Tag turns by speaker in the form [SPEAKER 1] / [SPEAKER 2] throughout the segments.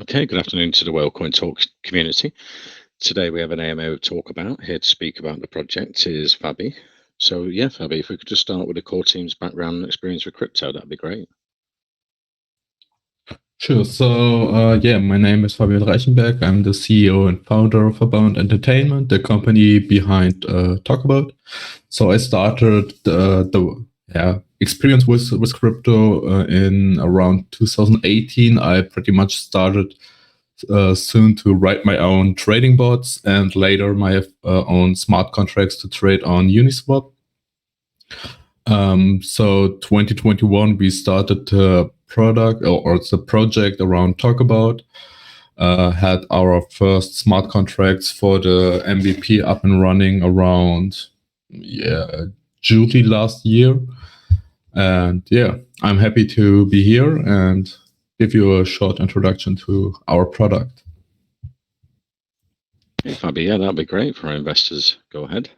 [SPEAKER 1] Okay, good afternoon to the Whalecoin Talk community. Today we have an AMO Talkabout. Here to speak about the project is Fabi. So yeah, Fabi, if we could just start with the core team's background and experience with crypto, that'd be great.
[SPEAKER 2] Sure. So my name is Fabian Reichenberg. I'm the CEO and founder of Abound Entertainment, the company behind Talkabout. So I started the experience with crypto in around 2018. I pretty much started soon to write my own trading bots and later my own smart contracts to trade on Uniswap. So 2021 we started the product or the project around Talkabout. Had our first smart contracts for the MVP up and running around July last year. And I'm happy to be here and give you a short introduction to our product.
[SPEAKER 1] Hey, Fabi, that'd be great for our investors. Go ahead.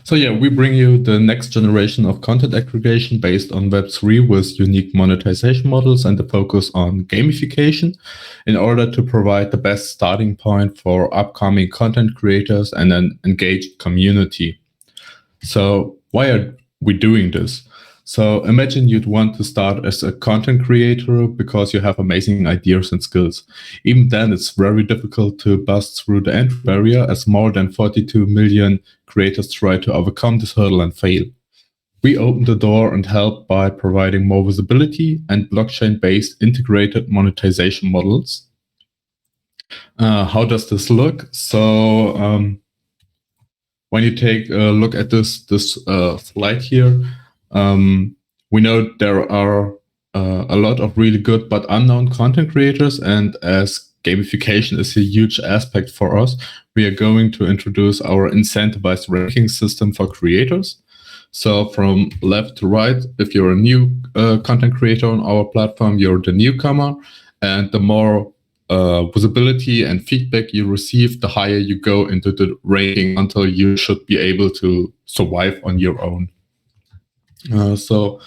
[SPEAKER 2] So we bring you the next generation of content aggregation based on Web3 with unique monetization models and the focus on gamification in order to provide the best starting point for upcoming content creators and an engaged community. So why are we doing this? So imagine you'd want to start as a content creator because you have amazing ideas and skills. Even then, it's very difficult to bust through the entry barrier as more than 42 million creators try to overcome this hurdle and fail. We open the door and help by providing more visibility and blockchain-based integrated monetization models. How does this look? So when you take a look at this slide here, we know there are a lot of really good but unknown content creators, and as gamification is a huge aspect for us, we are going to introduce our incentivized ranking system for creators. So from left to right, if you're a new content creator on our platform, you're the newcomer, and the more visibility and feedback you receive, the higher you go into the ranking until you should be able to survive on your own. So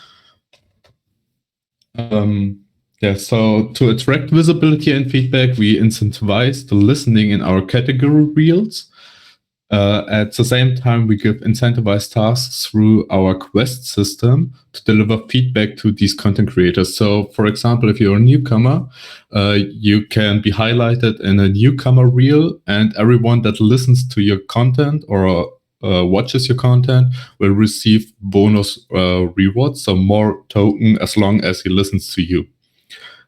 [SPEAKER 2] to attract visibility and feedback, we incentivize the listening in our category reels. At the same time, we give incentivized tasks through our quest system to deliver feedback to these content creators. So, for example, if you're a newcomer, you can be highlighted in a newcomer reel, and everyone that listens to your content or watches your content will receive bonus rewards, so more token as long as he listens to you.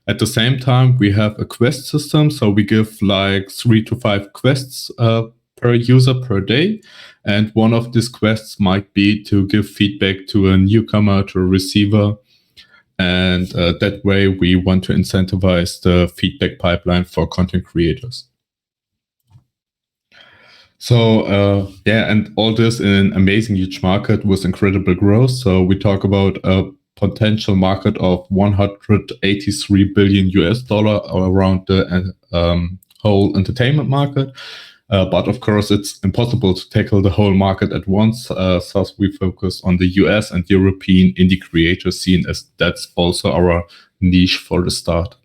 [SPEAKER 2] At the same time, we have a quest system, so we give like 3 to 5 quests per user per day, and one of these quests might be to give feedback to a newcomer, to a receiver, and that way we want to incentivize the feedback pipeline for content creators. So and all this in an amazing huge market with incredible growth. So we talk about a potential market of 183 billion US dollar around the whole entertainment market. But of course, it's impossible to tackle the whole market at once. Thus, we focus on the US and European indie creator scene, as that's also our niche for the start.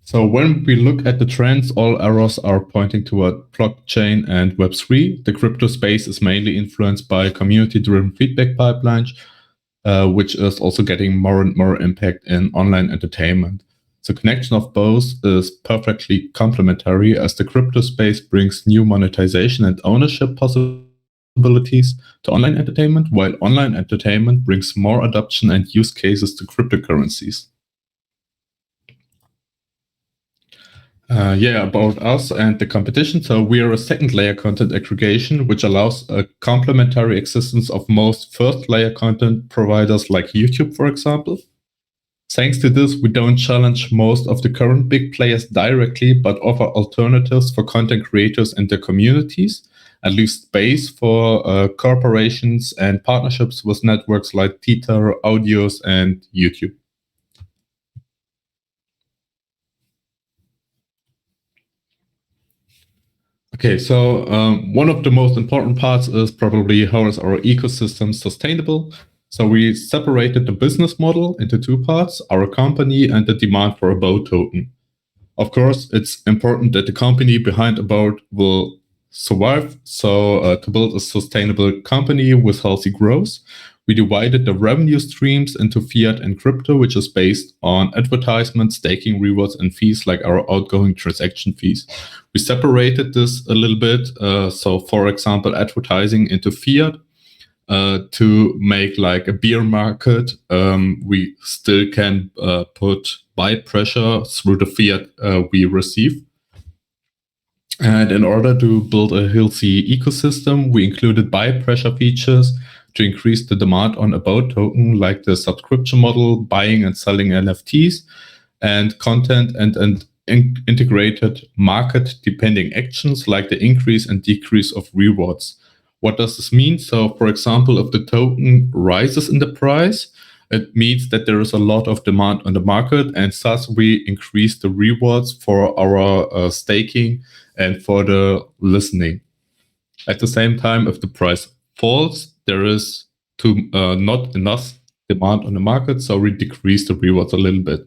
[SPEAKER 2] So when we look at the trends, all arrows are pointing toward blockchain and Web3. The crypto space is mainly influenced by community-driven feedback pipelines, which is also getting more and more impact in online entertainment. The connection of both is perfectly complementary, as the crypto space brings new monetization and ownership possibilities to online entertainment, while online entertainment brings more adoption and use cases to cryptocurrencies. About us and the competition. So we are a second layer content aggregation, which allows a complementary existence of most first layer content providers like YouTube, for example. Thanks to this, we don't challenge most of the current big players directly, but offer alternatives for content creators and their communities, and leave space for corporations and partnerships with networks like Twitter, Audios, and YouTube. Okay, so one of the most important parts is probably how is our ecosystem sustainable. So we separated the business model into two parts, our company and the demand for a BOAT token. Of course, it's important that the company behind a BOAT will survive. So to build a sustainable company with healthy growth, we divided the revenue streams into fiat and crypto, which is based on advertisements, staking rewards, and fees like our outgoing transaction fees. We separated this a little bit. So for example, advertising into fiat. To make like a beer market, we still can put buy pressure through the fiat we receive. And in order to build a healthy ecosystem, we included buy pressure features to increase the demand on a BOAT token, like the subscription model, buying and selling NFTs, and content and integrated market depending actions like the increase and decrease of rewards. What does this mean? So, for example, if the token rises in the price, it means that there is a lot of demand on the market, and thus we increase the rewards for our staking and for the listening. At the same time, if the price falls, there is not enough demand on the market, so we decrease the rewards a little bit.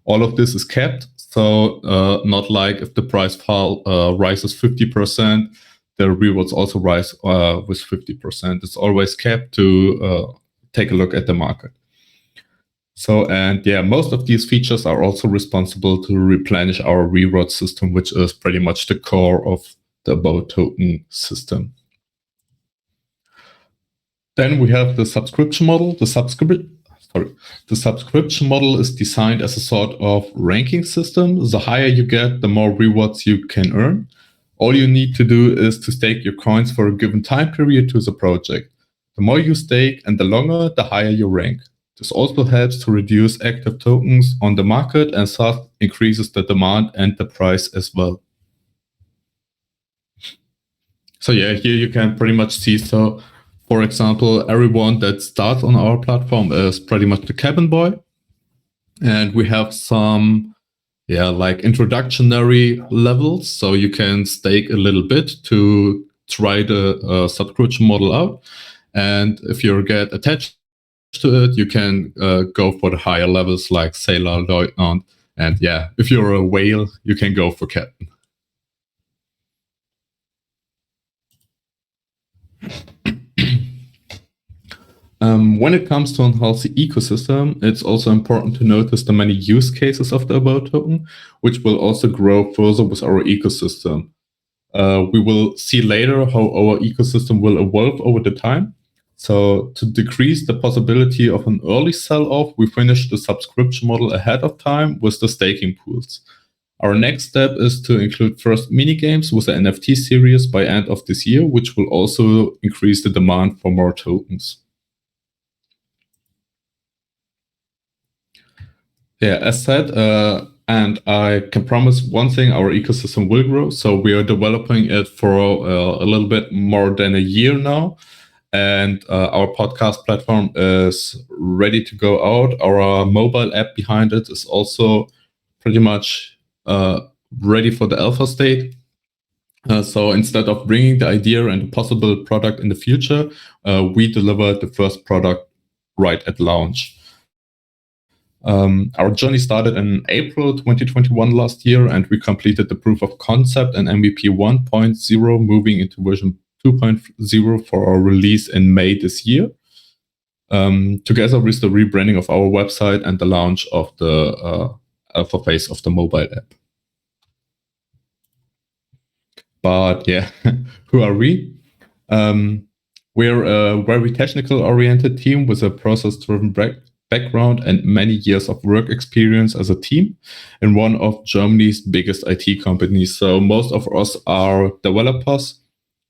[SPEAKER 2] All of this is kept, so not like if the price rises 50%, the rewards also rise with 50%. It's always kept to take a look at the market. So, and yeah, most of these features are also responsible to replenish our reward system, which is pretty much the core of the BOAT token system. Then we have the subscription model. The subscription model is designed as a sort of ranking system. The higher you get, the more rewards you can earn. All you need to do is to stake your coins for a given time period to the project. The more you stake and the longer, the higher your rank. This also helps to reduce active tokens on the market and thus increases the demand and the price as well. So yeah, here you can pretty much see, so for example, everyone that starts on our platform is pretty much the cabin boy. And we have some like introductory levels, so you can stake a little bit to try the subscription model out. And if you get attached to it, you can go for the higher levels like sailor, lieutenant, and yeah, if you're a whale, you can go for captain. When it comes to a healthy ecosystem, it's also important to notice the many use cases of the BOAT token, which will also grow further with our ecosystem. We will see later how our ecosystem will evolve over the time. So to decrease the possibility of an early sell-off, we finished the subscription model ahead of time with the staking pools. Our next step is to include first minigames with the NFT series by end of this year, which will also increase the demand for more tokens. Yeah, as said, and I can promise one thing, our ecosystem will grow. So we are developing it for a little bit more than a year now. And our podcast platform is ready to go out. Our mobile app behind it is also pretty much ready for the alpha state. So instead of bringing the idea and a possible product in the future, we delivered the first product right at launch. Our journey started in April 2021 last year, and we completed the proof of concept and MVP 1.0, moving into version 2.0 for our release in May this year, together with the rebranding of our website and the launch of the alpha phase of the mobile app. But yeah, who are we? We're a very technical-oriented team with a process-driven background and many years of work experience as a team in one of Germany's biggest IT companies. So most of us are developers,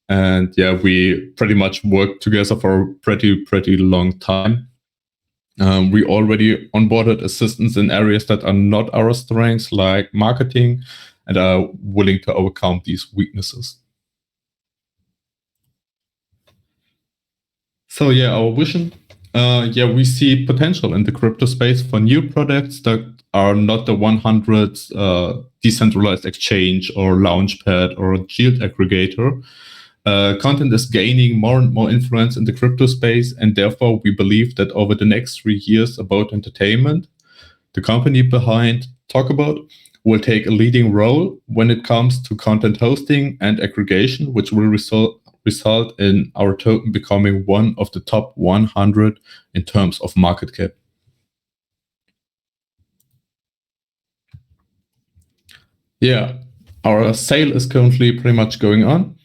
[SPEAKER 2] and yeah, we pretty much worked together for a pretty long time. We already onboarded assistants in areas that are not our strengths, like marketing, and are willing to overcome these weaknesses. So yeah, our vision. We see potential in the crypto space for new products that are not the 100 decentralized exchange or launchpad or yield aggregator. Content is gaining more and more influence in the crypto space, and therefore we believe that over the next 3 years, About Entertainment, the company behind Talkabout, will take a leading role when it comes to content hosting and aggregation, which will result in our token becoming one of the top 100 in terms of market cap. Yeah, our sale is currently pretty much going on.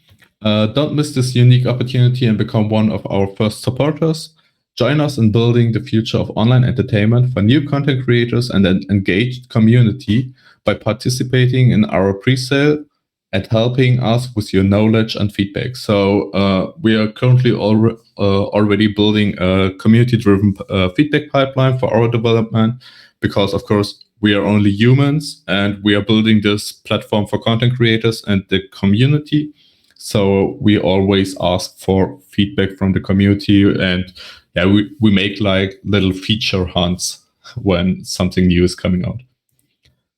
[SPEAKER 2] Don't miss this unique opportunity and become one of our first supporters. Join us in building the future of online entertainment for new content creators and an engaged community by participating in our pre-sale and helping us with your knowledge and feedback. So we are currently already building a community-driven feedback pipeline for our development because, of course, we are only humans and we are building this platform for content creators and the community. So we always ask for feedback from the community, and yeah, we make like little feature hunts when something new is coming out.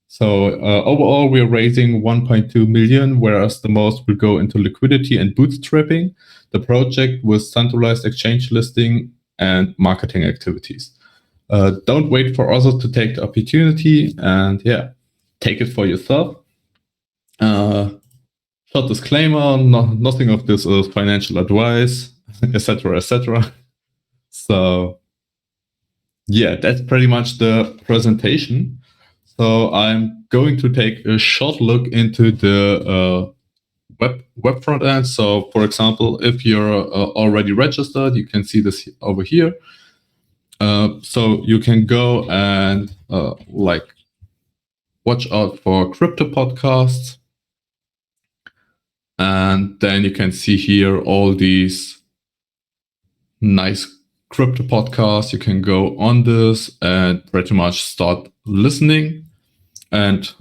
[SPEAKER 2] So overall, we are raising 1.2 million, whereas the most will go into liquidity and bootstrapping the project with centralized exchange listing and marketing activities. Don't wait for others to take the opportunity, and yeah, take it for yourself. Short disclaimer, nothing of this is financial advice, etc., etc. So yeah, that's pretty much the presentation. So I'm going to take a short look into the web front end. So for example, if you're already registered, you can see this over here. So you can go and like watch out for crypto podcasts. And then you can see here all these nice crypto podcasts. You can go on this and pretty much start listening. And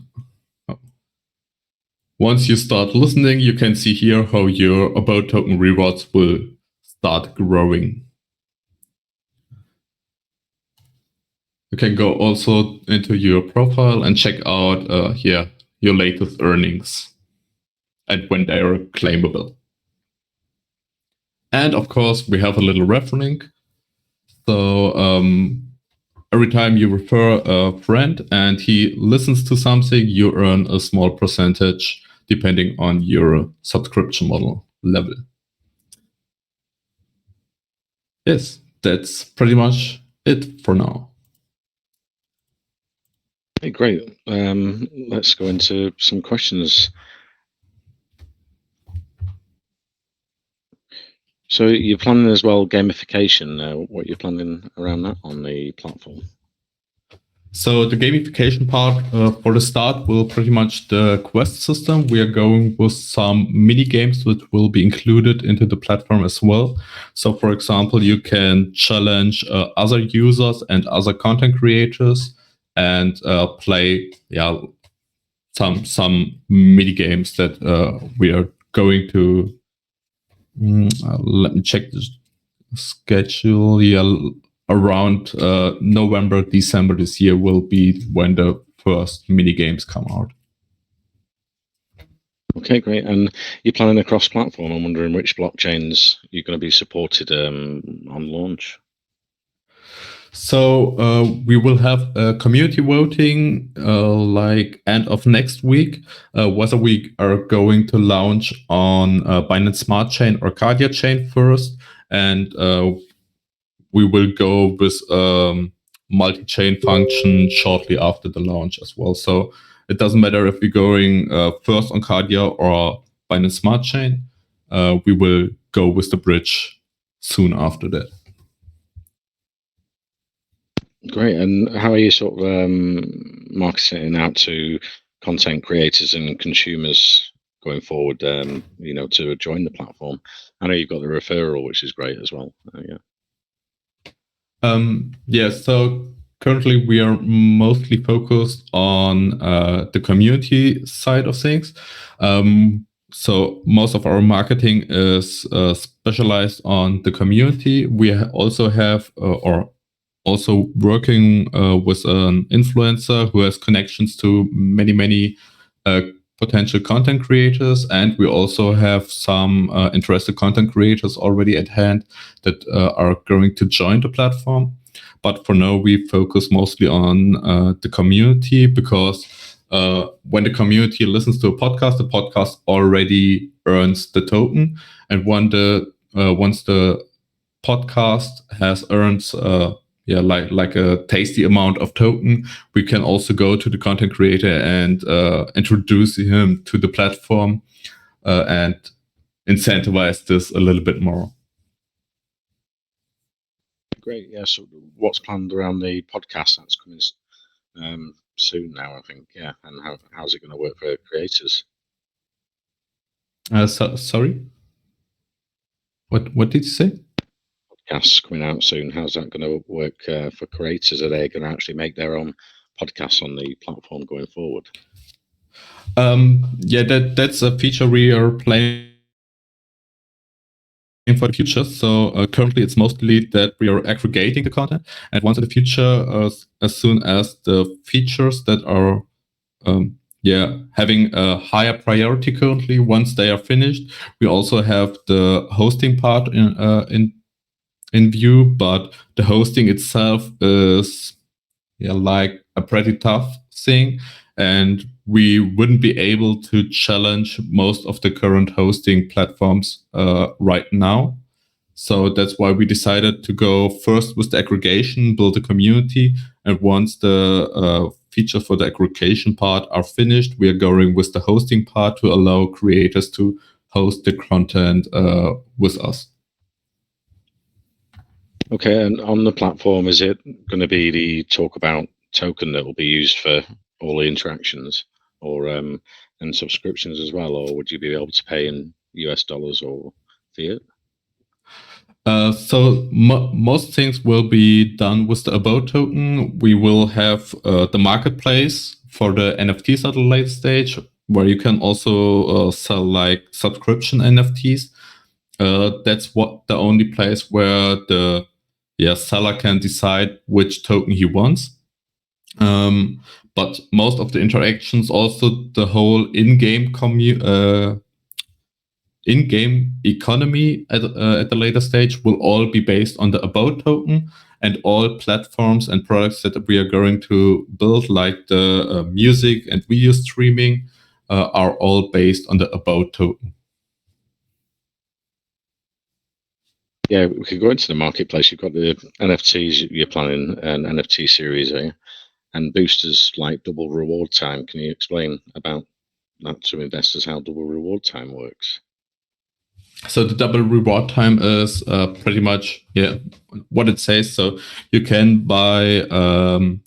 [SPEAKER 2] once you start listening, you can see here how your About token rewards will start growing. You can go also into your profile and check out here your latest earnings and when they are claimable. And of course, we have a little ref link. So every time you refer a friend and he listens to something, you earn a small percentage depending on your subscription model level. Yes, that's pretty much it for now.
[SPEAKER 1] Okay, great. Let's go into some questions. So you're planning as well gamification. What you're planning around that on the platform?
[SPEAKER 2] So the gamification part for the start will pretty much the quest system. We are going with some mini games which will be included into the platform as well. So for example, you can challenge other users and other content creators and play some mini games that we are going to. Let me check the schedule. Yeah, around November, December this year will be when the first mini games come out.
[SPEAKER 1] Okay, great. And you're planning a cross-platform. I'm wondering which blockchains you're going to be supported on launch.
[SPEAKER 2] So we will have a community voting like end of next week, whether we are going to launch on Binance Smart Chain or Cardia Chain first, and we will go with multi-chain function shortly after the launch as well. So it doesn't matter if we're going first on Cardia or Binance Smart Chain. We will go with the bridge soon after that.
[SPEAKER 1] Great. And how are you sort of marketing out to content creators and consumers going forward, to join the platform? I know you've got the referral, which is great as well.
[SPEAKER 2] So currently we are mostly focused on the community side of things. So most of our marketing is specialized on the community. We also have also working with an influencer who has connections to many potential content creators, and we also have some interested content creators already at hand that are going to join the platform. But for now, we focus mostly on the community, because when the community listens to a podcast, the podcast already earns the token, and once the podcast has earned like a tasty amount of token, we can also go to the content creator and introduce him to the platform and incentivize this a little bit more.
[SPEAKER 1] Great. Yeah. So what's planned around the podcast that's coming soon now, I think. Yeah. And how's it going to work for creators?
[SPEAKER 2] Sorry? What did you say?
[SPEAKER 1] Podcasts coming out soon. How's that going to work for creators? Are they going to actually make their own podcasts on the platform going forward?
[SPEAKER 2] That's a feature we are planning for the future. So currently it's mostly that we are aggregating the content, and once in the future, as soon as the features that are having a higher priority currently, once they are finished, we also have the hosting part in view. But the hosting itself is like a pretty tough thing, and we wouldn't be able to challenge most of the current hosting platforms right now. So that's why we decided to go first with the aggregation, build a community, and once the features for the aggregation part are finished, we are going with the hosting part to allow creators to host the content with us.
[SPEAKER 1] Okay, and on the platform, is it going to be the Talkabout token that will be used for all the interactions, or and subscriptions as well, or would you be able to pay in US dollars or fiat?
[SPEAKER 2] So most things will be done with the About token. We will have the marketplace for the NFTs at a later stage, where you can also sell like subscription NFTs. That's what the only place where the seller can decide which token he wants. But most of the interactions, also the whole in-game in-game economy at the later stage, will all be based on the About token, and all platforms and products that we are going to build, like the music and video streaming, are all based on the About token.
[SPEAKER 1] Yeah, we could go into the marketplace. You've got the NFTs, you're planning an NFT series, and boosters like double reward time. Can you explain about that to investors, how double reward time works?
[SPEAKER 2] So the double reward time is pretty much what it says. So you can buy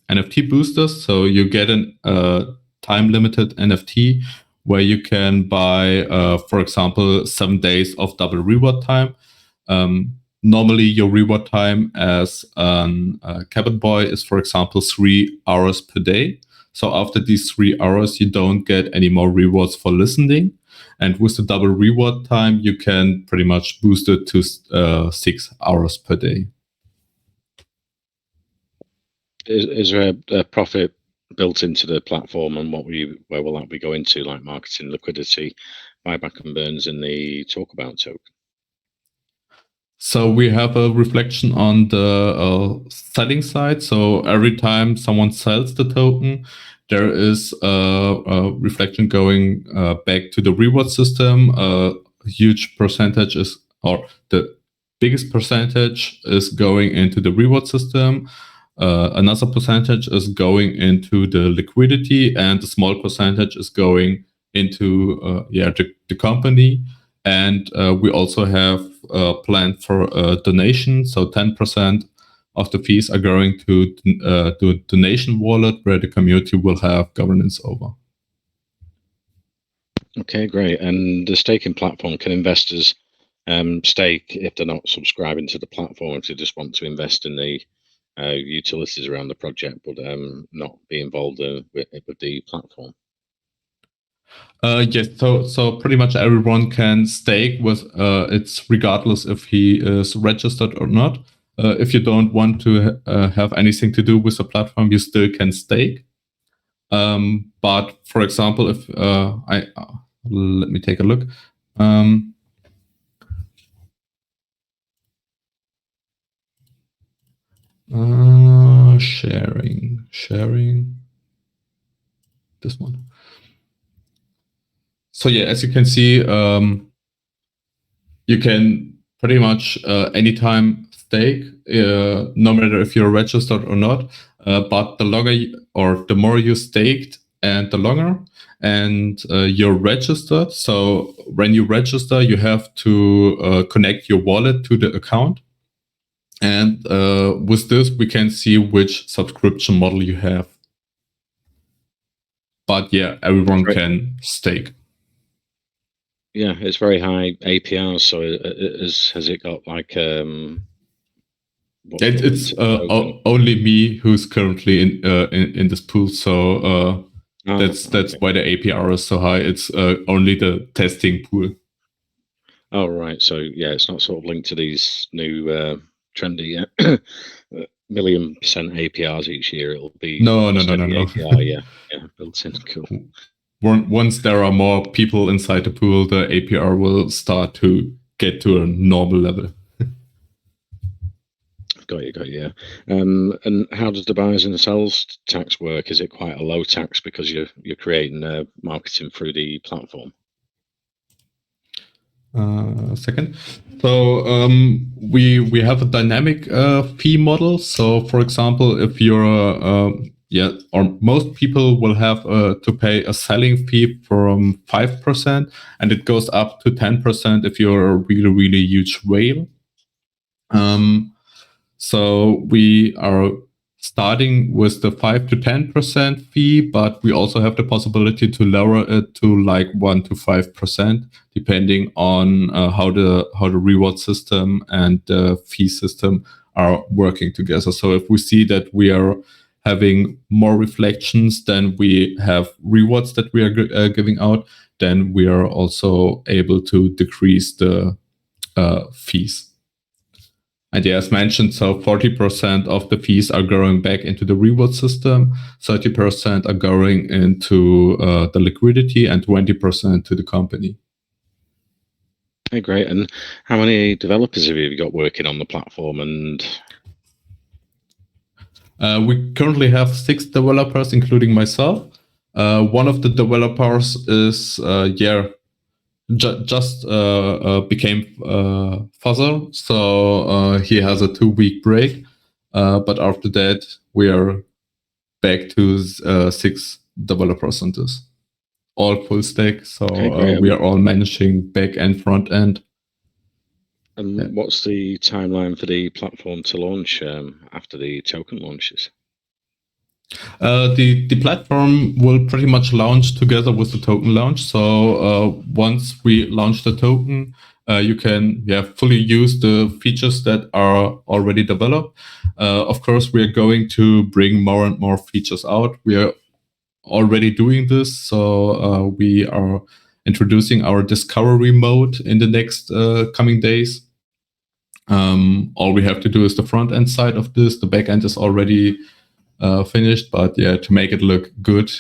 [SPEAKER 2] NFT boosters. So you get a time limited NFT where you can buy, for example, 7 days of double reward time. Normally, your reward time as a cabin boy is, for example, 3 hours per day. So after these 3 hours, you don't get any more rewards for listening. And with the double reward time, you can pretty much boost it to 6 hours per day.
[SPEAKER 1] Is there a profit built into the platform, and where will that be going to, like marketing, liquidity, buyback and burns in the Talkabout token?
[SPEAKER 2] So we have a reflection on the selling side. So every time someone sells the token, there is a reflection going back to the reward system. A huge percentage is, or the biggest percentage is going into the reward system. Another percentage is going into the liquidity, and a small percentage is going into the company. And we also have a plan for a donation. So 10% of the fees are going to a donation wallet where the community will have governance over.
[SPEAKER 1] Okay, great. And the staking platform, can investors stake if they're not subscribing to the platform, if they just want to invest in the utilities around the project, but not be involved with the platform?
[SPEAKER 2] Yes, so pretty much everyone can stake with it's regardless if he is registered or not. If you don't want to have anything to do with the platform, you still can stake. But for example, if let me take a look. Sharing this one. So yeah, as you can see, you can pretty much anytime stake, no matter if you're registered or not. But the longer or the more you staked, and the longer, and you're registered. So when you register, you have to connect your wallet to the account. And with this, we can see which subscription model you have. But yeah, everyone can stake.
[SPEAKER 1] Yeah, it's very high APRs. So has it got like
[SPEAKER 2] it's only me who's currently in this pool. So that's why the APR is so high. It's only the testing pool.
[SPEAKER 1] Oh right, so yeah, it's not sort of linked to these new trendy $1,000,000% APRs each year. It'll be
[SPEAKER 2] no.
[SPEAKER 1] APR, yeah, built in. Cool.
[SPEAKER 2] Once there are more people inside the pool, the APR will start to get to a normal level.
[SPEAKER 1] Got you. Yeah. And how does the buyers and the sales tax work? Is it quite a low tax because you're creating marketing through the platform?
[SPEAKER 2] Second. So we have a dynamic fee model. So for example, if you're or most people will have to pay a selling fee from 5%, and it goes up to 10% if you're a really huge whale. So we are starting with the 5 to 10% fee, but we also have the possibility to lower it to like 1 to 5%, depending on how the reward system and the fee system are working together. So if we see that we are having more reflections than we have rewards that we are giving out, then we are also able to decrease the fees. And yeah, as mentioned, so 40% of the fees are going back into the reward system, 30% are going into the liquidity, and 20% to the company.
[SPEAKER 1] Okay, great. And how many developers have you got working on the platform? And
[SPEAKER 2] we currently have 6 developers, including myself. One of the developers is just became father, so he has a 2-week break. But after that, we are back to 6 developers on this, all full stack. So we are all managing back and front end.
[SPEAKER 1] And what's the timeline for the platform to launch after the token launches?
[SPEAKER 2] The platform will pretty much launch together with the token launch. So once we launch the token, you can fully use the features that are already developed. Of course, we are going to bring more and more features out. We are already doing this. So we are introducing our discovery mode in the next coming days. All we have to do is the front end side of this. The back end is already finished, but yeah, to make it look good,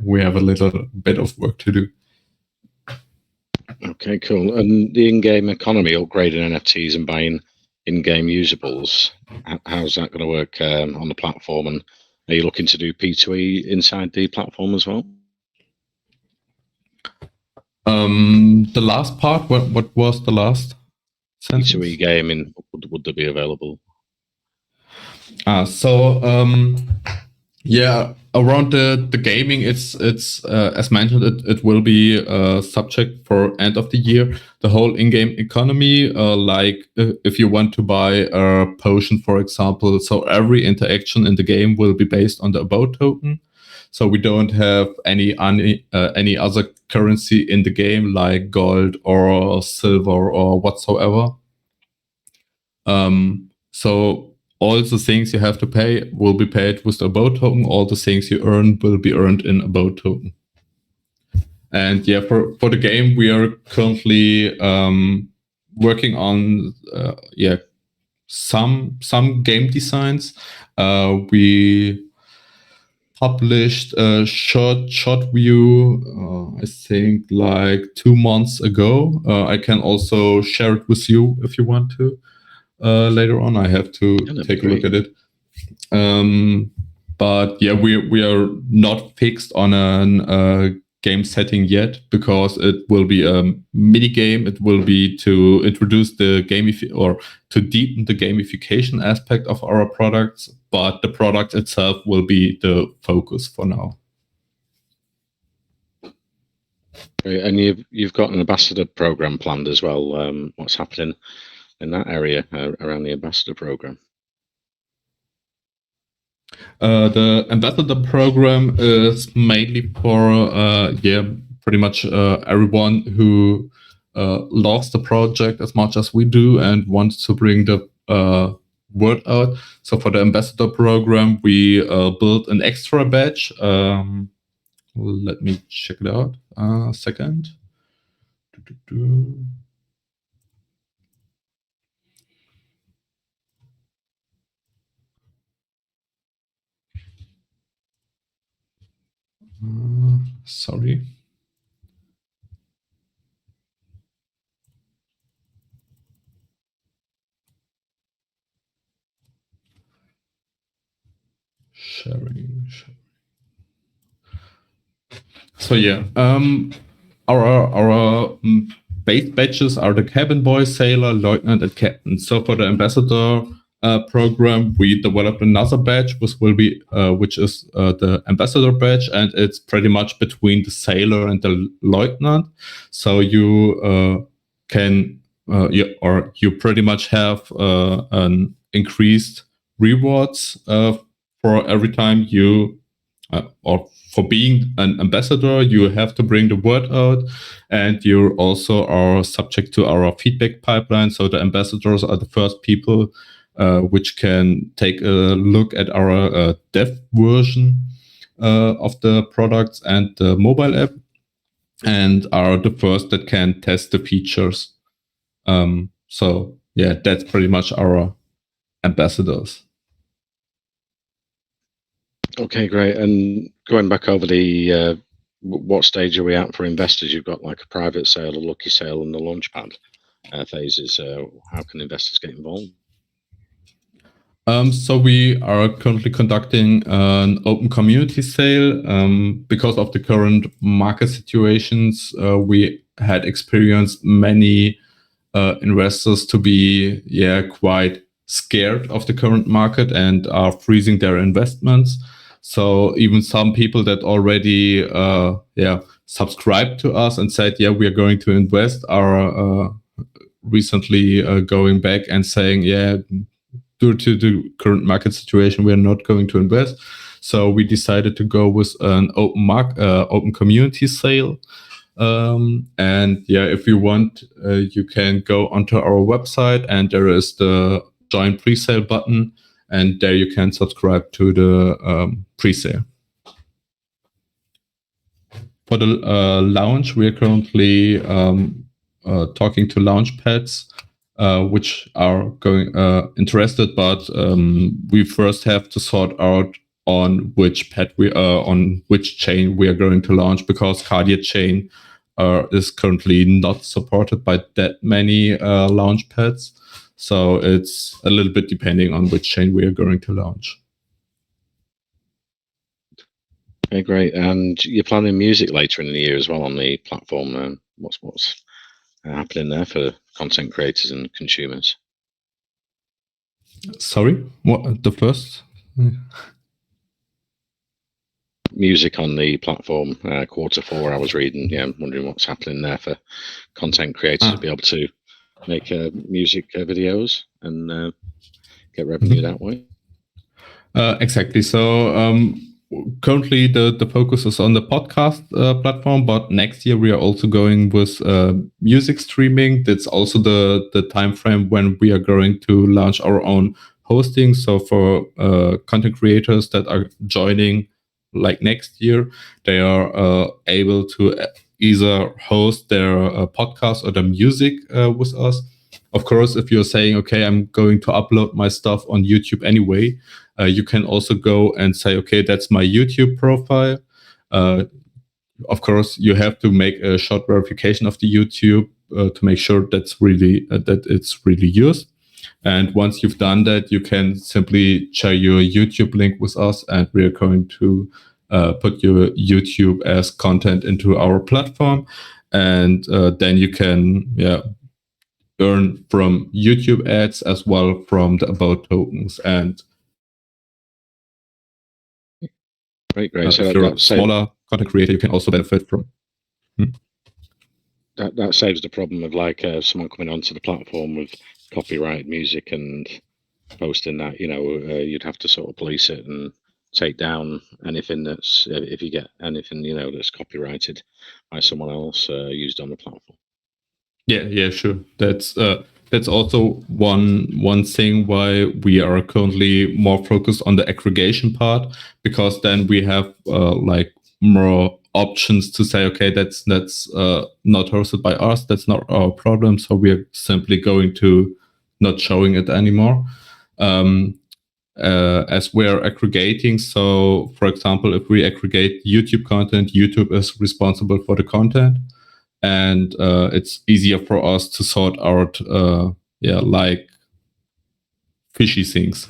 [SPEAKER 2] we have a little bit of work to do.
[SPEAKER 1] Okay, cool. And the in-game economy, upgrading NFTs and buying in-game usables, how's that going to work on the platform? And are you looking to do P2E inside the platform as well?
[SPEAKER 2] The last part, what was the last sentence?
[SPEAKER 1] P2E gaming, would they be available?
[SPEAKER 2] Around the gaming, it's as mentioned, it will be a subject for end of the year. The whole in-game economy, like if you want to buy a potion, for example, so every interaction in the game will be based on the about token. So we don't have any other currency in the game like gold or silver or whatsoever. So all the things you have to pay will be paid with the about token. All the things you earn will be earned in about token. And yeah, for the game, we are currently working on some game designs. We published a short view, I think like 2 months ago. I can also share it with you if you want to later on. I have to take a look at it. But yeah, we are not fixed on a game setting yet, because it will be a mini game. It will be to introduce the or to deepen the gamification aspect of our products, but the product itself will be the focus for now.
[SPEAKER 1] Great. And you've got an ambassador program planned as well. What's happening in that area around the ambassador program?
[SPEAKER 2] The ambassador program is mainly for pretty much everyone who loves the project as much as we do and wants to bring the word out. So for the ambassador program, we built an extra badge. Let me check it out. A second. Sorry. Sharing. So yeah, our base badges are the cabin boy, sailor, lieutenant, and captain. So for the ambassador program, we developed another badge, which is the ambassador badge, and it's pretty much between the sailor and the lieutenant. So you you pretty much have an increased rewards for every time you or for being an ambassador. You have to bring the word out, and you also are subject to our feedback pipeline. So the ambassadors are the first people which can take a look at our dev version of the products and the mobile app, and are the first that can test the features. So yeah, that's pretty much our ambassadors.
[SPEAKER 1] Okay, great. And going back over the what stage are we at for investors? You've got like a private sale, a lucky sale, and the launchpad phases. How can investors get involved?
[SPEAKER 2] So we are currently conducting an open community sale. Because of the current market situations, we had experienced many investors to be quite scared of the current market and are freezing their investments. So even some people that already subscribed to us and said, we are going to invest, are recently going back and saying, due to the current market situation, we are not going to invest. So we decided to go with an open community sale. And if you want, you can go onto our website, and there is the join pre-sale button, and there you can subscribe to the pre-sale. For the launch, we are currently talking to launchpads which are going interested, but we first have to sort out on which chain we are going to launch, because Cardia chain is currently not supported by that many launch pads. So it's a little bit depending on which chain we are going to launch.
[SPEAKER 1] Okay, great. And you're planning music later in the year as well on the platform. What's happening there for content creators and consumers?
[SPEAKER 2] Sorry, what the first?
[SPEAKER 1] Music on the platform, Q4. I was reading, I'm wondering what's happening there for content creators to be able to make music videos and get revenue that way.
[SPEAKER 2] Exactly. So currently the focus is on the podcast platform, but next year we are also going with music streaming. That's also the time frame when we are going to launch our own hosting. So for content creators that are joining like next year, they are able to either host their podcast or the music with us. Of course, if you're saying, okay, I'm going to upload my stuff on YouTube anyway, You can also go and say, okay, that's my YouTube profile. Of course, you have to make a short verification of the YouTube to make sure that's really that it's really yours. And once you've done that, you can simply share your YouTube link with us, and we are going to put your YouTube as content into our platform, and then you can earn from YouTube ads as well from the about tokens. And
[SPEAKER 1] Great.
[SPEAKER 2] So if you're a smaller content creator, you can also benefit from.
[SPEAKER 1] That saves the problem of like someone coming onto the platform with copyright music and posting that. You'd have to sort of police it and take down anything that's if you get anything that's copyrighted by someone else used on the platform.
[SPEAKER 2] Yeah, sure. That's also one thing why we are currently more focused on the aggregation part, because then we have like more options to say, okay, that's not hosted by us, that's not our problem, so we're simply going to not showing it anymore. As we're aggregating, so for example, if we aggregate YouTube content, YouTube is responsible for the content, and it's easier for us to sort out like fishy things.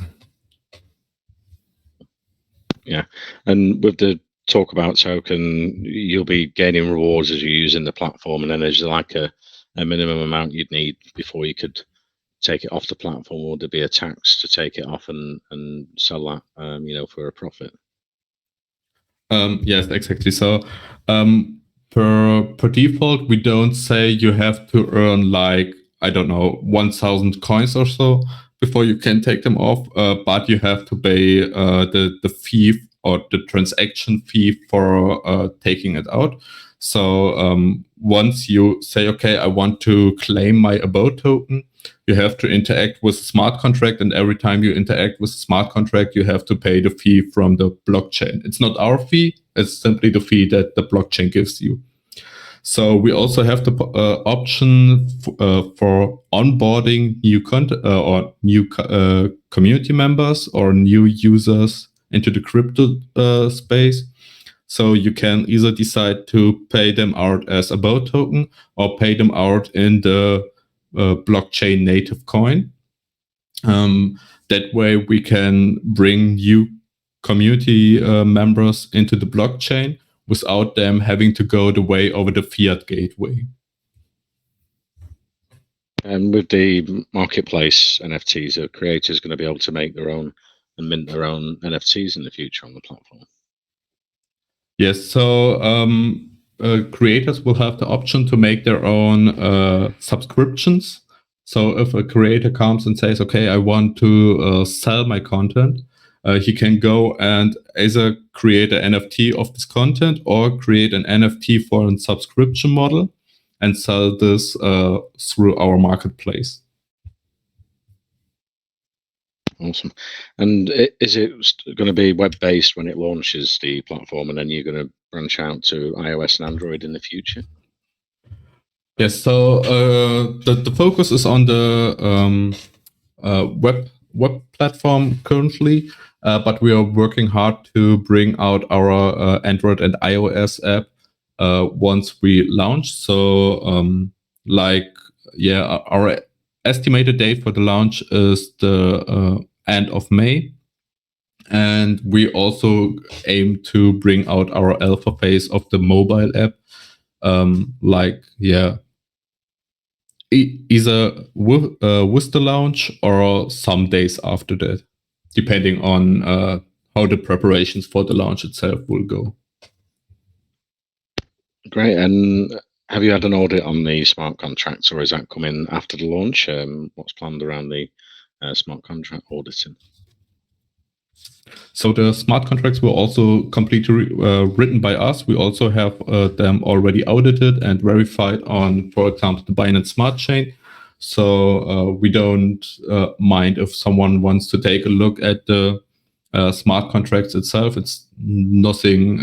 [SPEAKER 1] Yeah, and with the Talkabout token, you'll be gaining rewards as you're using the platform, and then there's like a minimum amount you'd need before you could take it off the platform, or there'd be a tax to take it off and sell that for a profit.
[SPEAKER 2] Yes, exactly. So per default, we don't say you have to earn like, I don't know, 1,000 coins or so before you can take them off, but you have to pay the fee or the transaction fee for taking it out. So once you say, okay, I want to claim my abode token, you have to interact with a smart contract, and every time you interact with a smart contract, you have to pay the fee from the blockchain. It's not our fee, it's simply the fee that the blockchain gives you. So we also have the option for onboarding new or new community members or new users into the crypto space. So you can either decide to pay them out as a abode token or pay them out in the blockchain native coin. That way we can bring new community members into the blockchain without them having to go the way over the fiat gateway.
[SPEAKER 1] And with the marketplace NFTs, are creators going to be able to make their own and mint their own NFTs in the future on the platform?
[SPEAKER 2] Yes, so creators will have the option to make their own subscriptions. So if a creator comes and says, okay, I want to sell my content, he can go and either create an NFT of this content or create an NFT for a subscription model and sell this through our marketplace.
[SPEAKER 1] Awesome. And is it going to be web-based when it launches the platform, and then you're going to branch out to iOS and Android in the future?
[SPEAKER 2] Yes, so the focus is on the web platform currently, but we are working hard to bring out our Android and iOS app once we launch. So our estimated date for the launch is the end of May. And we also aim to bring out our alpha phase of the mobile app, either with the launch or some days after that, depending on how the preparations for the launch itself will go.
[SPEAKER 1] Great. And have you had an audit on the smart contracts, or is that coming after the launch? What's planned around the smart contract auditing?
[SPEAKER 2] So the smart contracts were also completely written by us. We also have them already audited and verified on, for example, the Binance Smart Chain. So we don't mind if someone wants to take a look at the smart contracts itself. It's nothing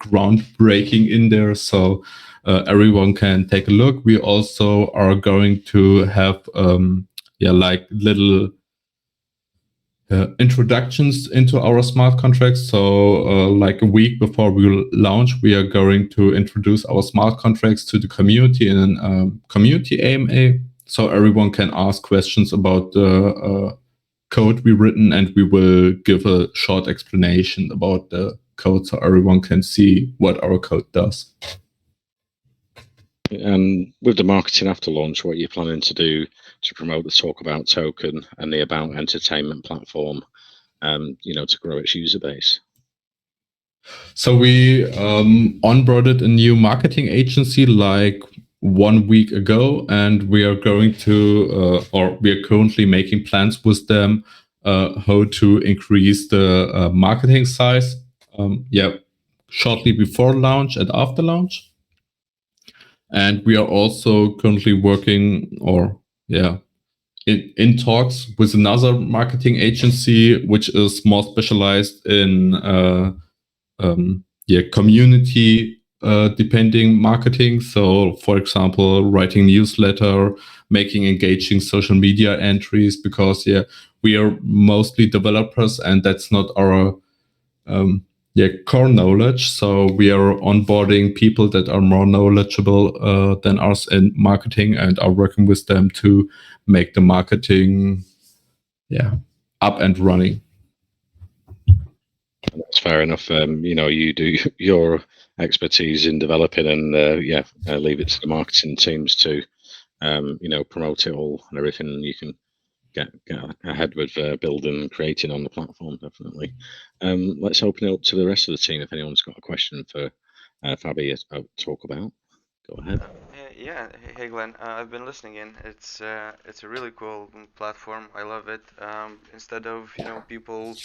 [SPEAKER 2] groundbreaking in there, so everyone can take a look. We also are going to have like little introductions into our smart contracts. So like a week before we launch, we are going to introduce our smart contracts to the community in a community AMA. So everyone can ask questions about the code we've written, and we will give a short explanation about the code so everyone can see what our code does.
[SPEAKER 1] With the marketing after launch, what are you planning to do to promote the Talkabout token and the About Entertainment platform, to grow its user base?
[SPEAKER 2] So we onboarded a new marketing agency like 1 week ago, and we are going to, or we are currently making plans with them how to increase the marketing size. Shortly before launch and after launch. And we are also currently working, in talks with another marketing agency, which is more specialized in community depending marketing. So, for example, writing newsletter, making engaging social media entries, because we are mostly developers, and that's not our core knowledge. So we are onboarding people that are more knowledgeable than us in marketing, and are working with them to make the marketing up and running.
[SPEAKER 1] That's fair enough. You do your expertise in developing, and leave it to the marketing teams to promote it all and everything. You can get ahead with building and creating on the platform, definitely. Let's open it up to the rest of the team if anyone's got a question for Fabi to talk about. Go ahead.
[SPEAKER 3] Hey Glenn, I've been listening in. It's a really cool platform. I love it. Instead of people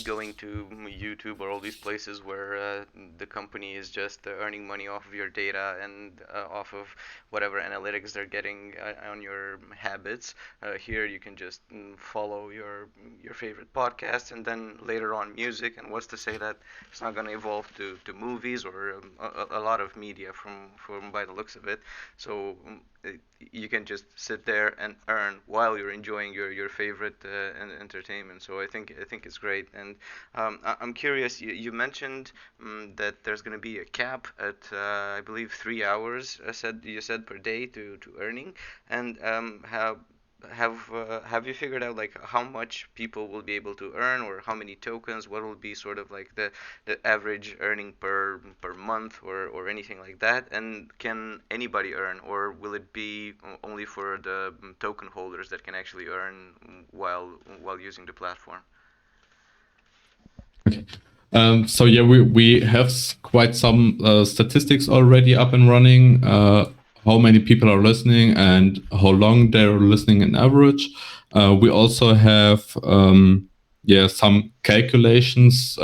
[SPEAKER 3] going to YouTube or all these places where the company is just earning money off of your data and off of whatever analytics they're getting on your habits. Here you can just follow your favorite podcast, and then later on music, and what's to say that it's not going to evolve to movies or a lot of media from by the looks of it. So you can just sit there and earn while you're enjoying your favorite entertainment. So I think it's great. And I'm curious. You mentioned that there's going to be a cap at I believe 3 hours. You said per day to earning. And have you figured out like how much people will be able to earn, or how many tokens? What will be sort of like the average earning per month, or anything like that? And can anybody earn, or will it be only for the token holders that can actually earn while using the platform?
[SPEAKER 2] Okay. So we have quite some statistics already up and running. How many people are listening and how long they're listening in average. We also have some calculations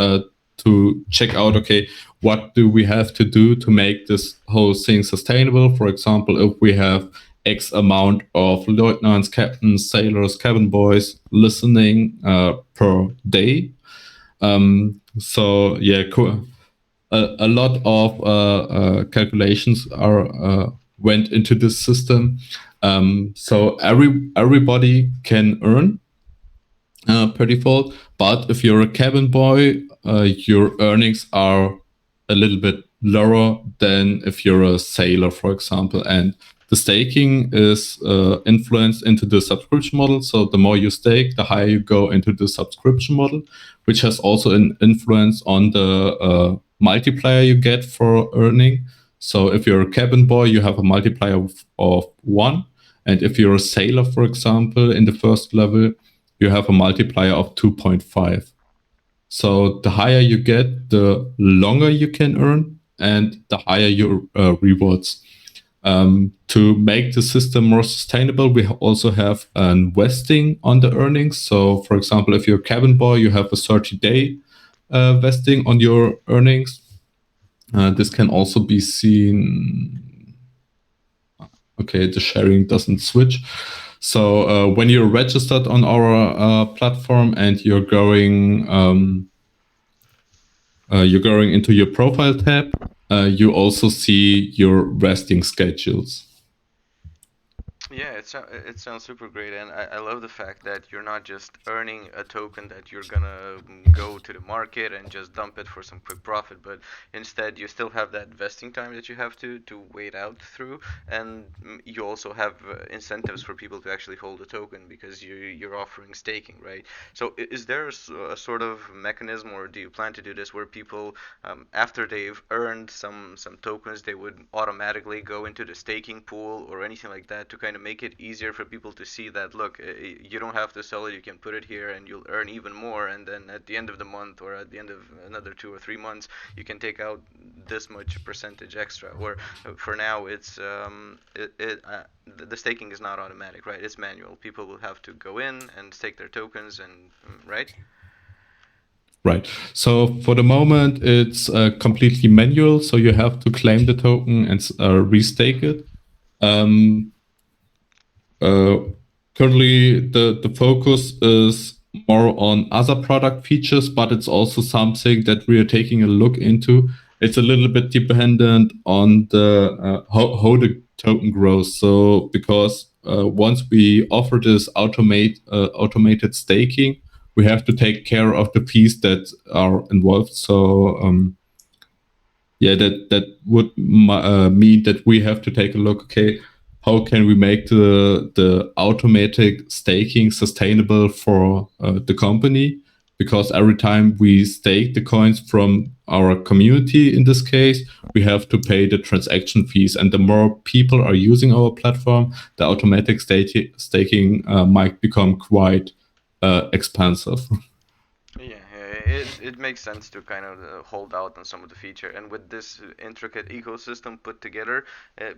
[SPEAKER 2] to check out, okay, what do we have to do to make this whole thing sustainable? For example, if we have X amount of lieutenants, captains, sailors, cabin boys listening per day. Cool. A lot of calculations went into this system. So everybody can earn per default, but if you're a cabin boy, your earnings are a little bit lower than if you're a sailor, for example. And the staking is influenced into the subscription model. So the more you stake, the higher you go into the subscription model, which has also an influence on the multiplier you get for earning. So if you're a cabin boy, you have a multiplier of 1. And if you're a sailor, for example, in the first level, you have a multiplier of 2.5. So the higher you get, the longer you can earn, and the higher your rewards. To make the system more sustainable, we also have an vesting on the earnings. So, for example, if you're a cabin boy, you have a 30-day vesting on your earnings. This can also be seen. Okay, the sharing doesn't switch. So when you're registered on our platform and you're going into your profile tab, you also see your vesting schedules.
[SPEAKER 3] Yeah, it sounds super great, and I love the fact that you're not just earning a token that you're gonna go to the market and just dump it for some quick profit, but instead you still have that vesting time that you have to wait out through, and you also have incentives for people to actually hold a token because you're offering staking, right? So is there a sort of mechanism, or do you plan to do this where people after they've earned some tokens, they would automatically go into the staking pool or anything like that to kind of make it easier for people to see that look, you don't have to sell it, you can put it here and you'll earn even more, and then at the end of the month or at the end of another 2 or 3 months, you can take out this much percentage extra. Or for now, the staking is not automatic, right? It's manual. People will have to go in and stake their tokens, and right.
[SPEAKER 2] Right. So for the moment, it's completely manual. So you have to claim the token and restake it. Um, uh, Currently, the focus is more on other product features, but it's also something that we are taking a look into. It's a little bit dependent on the how the token grows. So because once we offer this automated staking, we have to take care of the fees that are involved. So yeah, that would mean that we have to take a look. Okay, how can we make the automatic staking sustainable for the company? Because every time we stake the coins from our community, in this case, we have to pay the transaction fees. And the more people are using our platform, the automatic staking might become quite expensive.
[SPEAKER 3] Yeah, it makes sense to kind of hold out on some of the feature, and with this intricate ecosystem put together,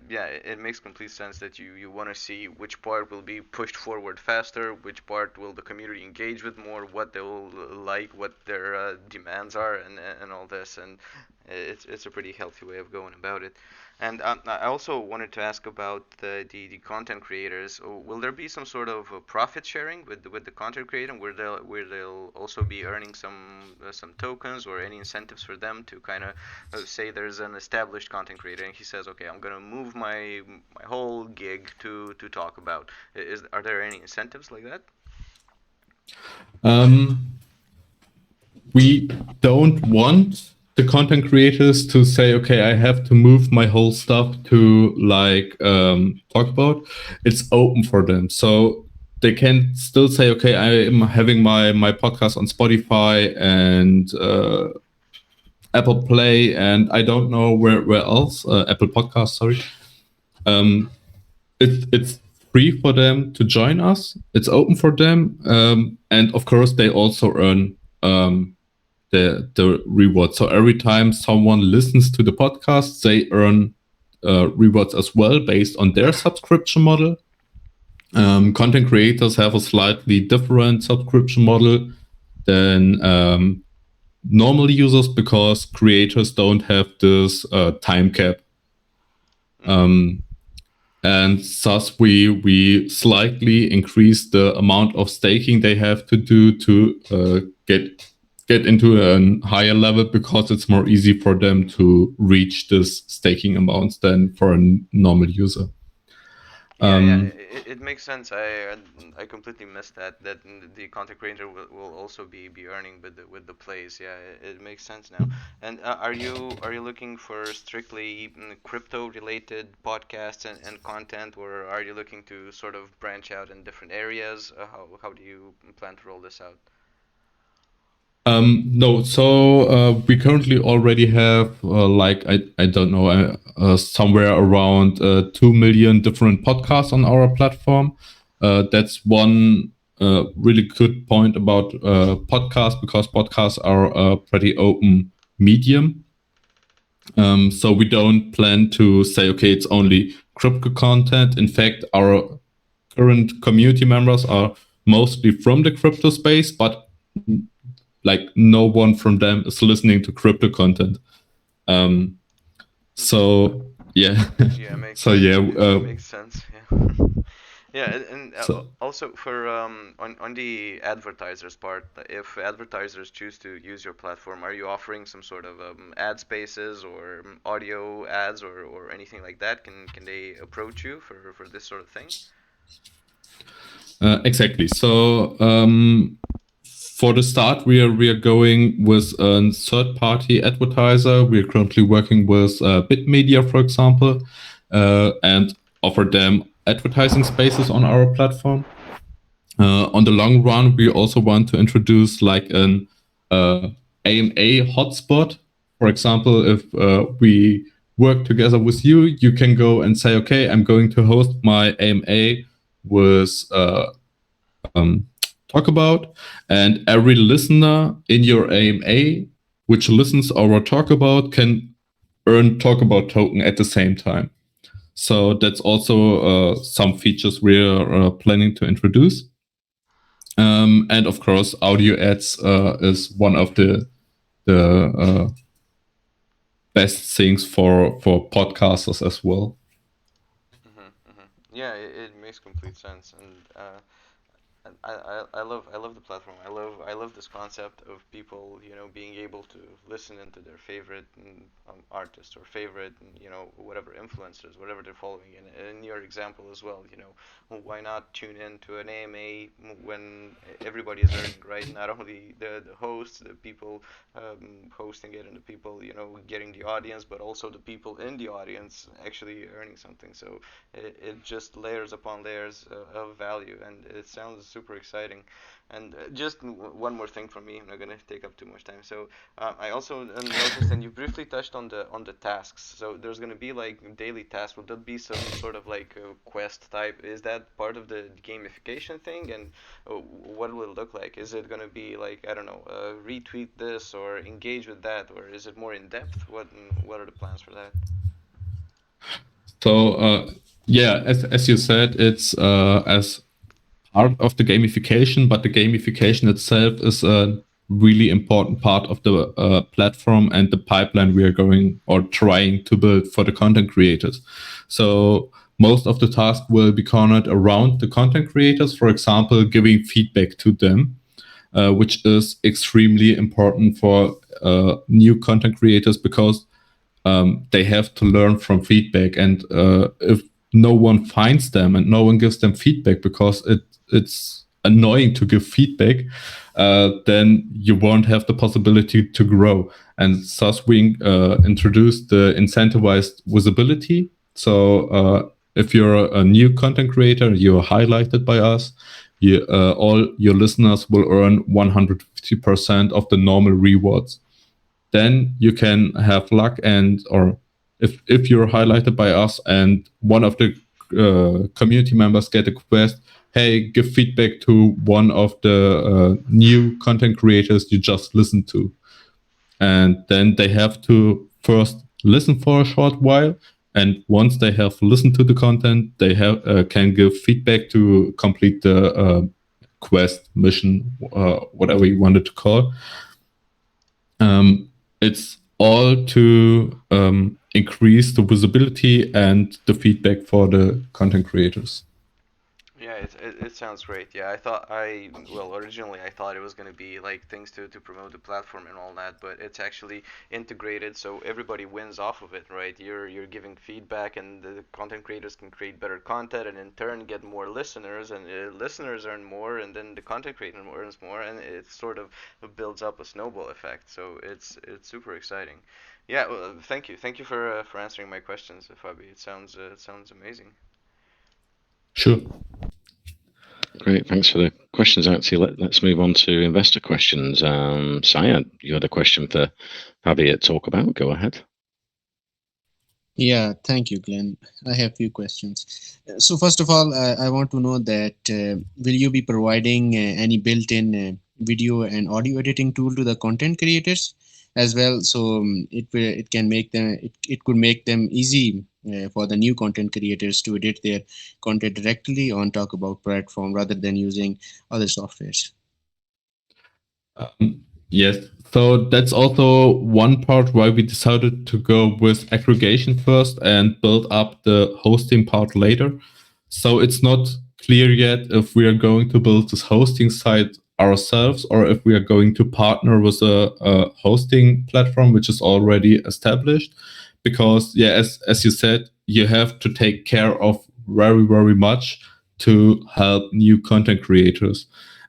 [SPEAKER 3] yeah, it makes complete sense that you want to see which part will be pushed forward faster, which part will the community engage with more, what they will like, what their demands are, and all this, and it's a pretty healthy way of going about it. And I also wanted to ask about the content creators. Will there be some sort of profit sharing with the content creator, where they'll also be earning some tokens or any incentives for them to kind of say there's an established content creator and he says, okay, I'm gonna move my whole gig to talk about. Are there any incentives like that?
[SPEAKER 2] Um, we don't want the content creators to say, okay, I have to move my whole stuff to like talk about. It's open for them. So they can still say, okay, I am having my podcast on Spotify and Apple Play, and I don't know where else, Apple Podcast, sorry. It's free for them to join us. It's open for them. And of course, they also earn the reward. So every time someone listens to the podcast, they earn rewards as well based on their subscription model. Content creators have a slightly different subscription model than normal users because creators don't have this time cap. And thus we slightly increase the amount of staking they have to do to get into a higher level because it's more easy for them to reach this staking amounts than for a normal user.
[SPEAKER 3] Yeah, it makes sense. I completely missed that the content creator will also be earning with the plays. Yeah, it makes sense now. And are you looking for strictly crypto related podcasts and content, or are you looking to sort of branch out in different areas? How do you plan to roll this out?
[SPEAKER 2] No, so we currently already have like I don't know somewhere around 2 million different podcasts on our platform. That's one really good point about podcasts because podcasts are a pretty open medium. So we don't plan to say okay, it's only crypto content. In fact, our current community members are mostly from the crypto space, but like no one from them is listening to crypto content. So yeah,
[SPEAKER 3] Yeah,
[SPEAKER 2] so yeah,
[SPEAKER 3] makes sense. Yeah. Yeah, and
[SPEAKER 2] so
[SPEAKER 3] also for on the advertisers part, if advertisers choose to use your platform, are you offering some sort of ad spaces or audio ads or anything like that? Can they approach you for this sort of thing?
[SPEAKER 2] Exactly. So for the start, we are going with a third-party advertiser. We are currently working with BitMedia, for example, and offer them advertising spaces on our platform. On the long run, we also want to introduce like an AMA hotspot. For example, if we work together with you, you can go and say, okay, I'm going to host my AMA with Talkabout, and every listener in your AMA which listens our Talkabout can earn Talkabout token at the same time. So that's also some features we're planning to introduce. And of course, audio ads is one of the best things for podcasters as well.
[SPEAKER 3] Yeah, it makes complete sense, and I love the platform. I love this concept of people, being able to listen into their favorite artist or favorite, whatever influencers, whatever they're following. And in your example as well, why not tune in to an AMA when everybody is earning, right? Not only the hosts, the people hosting it, and the people, getting the audience, but also the people in the audience actually earning something. So it just layers upon layers of value, and it sounds super exciting. And just one more thing from me, I'm not gonna take up too much time. So I also noticed, and you briefly touched on the tasks. So there's gonna be like daily tasks. Would that be some sort of like quest type? Is that part of the gamification thing? And what will it look like? Is it gonna be like, I don't know, retweet this or engage with that, or is it more in depth? What are the plans for that?
[SPEAKER 2] So yeah, as you said, it's as part of the gamification, but the gamification itself is a really important part of the platform and the pipeline we are going or trying to build for the content creators. So most of the tasks will be cornered around the content creators, for example, giving feedback to them, which is extremely important for new content creators because they have to learn from feedback. And if no one finds them and no one gives them feedback because it's annoying to give feedback, then you won't have the possibility to grow. And thus we introduced the incentivized visibility. So if you're a new content creator, you're highlighted by us, all your listeners will earn 150% of the normal rewards. Then you can have luck, and or if you're highlighted by us and one of the community members get a quest, hey, give feedback to one of the new content creators you just listened to, and then they have to first listen for a short while, and once they have listened to the content, they have can give feedback to complete the quest, mission, whatever you wanted to call. It's all to increase the visibility and the feedback for the content creators.
[SPEAKER 3] Yeah, it sounds great. Yeah, originally I thought it was going to be like things to promote the platform and all that, but it's actually integrated so everybody wins off of it, right? You're giving feedback, and the content creators can create better content and in turn get more listeners, and listeners earn more, and then the content creator earns more, and it sort of builds up a snowball effect. So it's super exciting. Yeah, well, thank you for answering my questions, Fabi. It sounds amazing.
[SPEAKER 2] Sure.
[SPEAKER 1] Great, thanks for the questions. Actually, let's move on to investor questions. Syed, you had a question for Fabi at Talkabout. Go ahead.
[SPEAKER 4] Yeah, thank you, Glenn. I have a few questions. So first of all, I want to know that will you be providing any built-in video and audio editing tool to the content creators as well? So it can make them it could make them easy for the new content creators to edit their content directly on Talkabout platform rather than using other softwares.
[SPEAKER 2] Yes. So that's also one part why we decided to go with aggregation first and build up the hosting part later. So it's not clear yet if we are going to build this hosting site ourselves or if we are going to partner with a hosting platform which is already established. Because yeah, as you said, you have to take care of very, very much to help new content creators.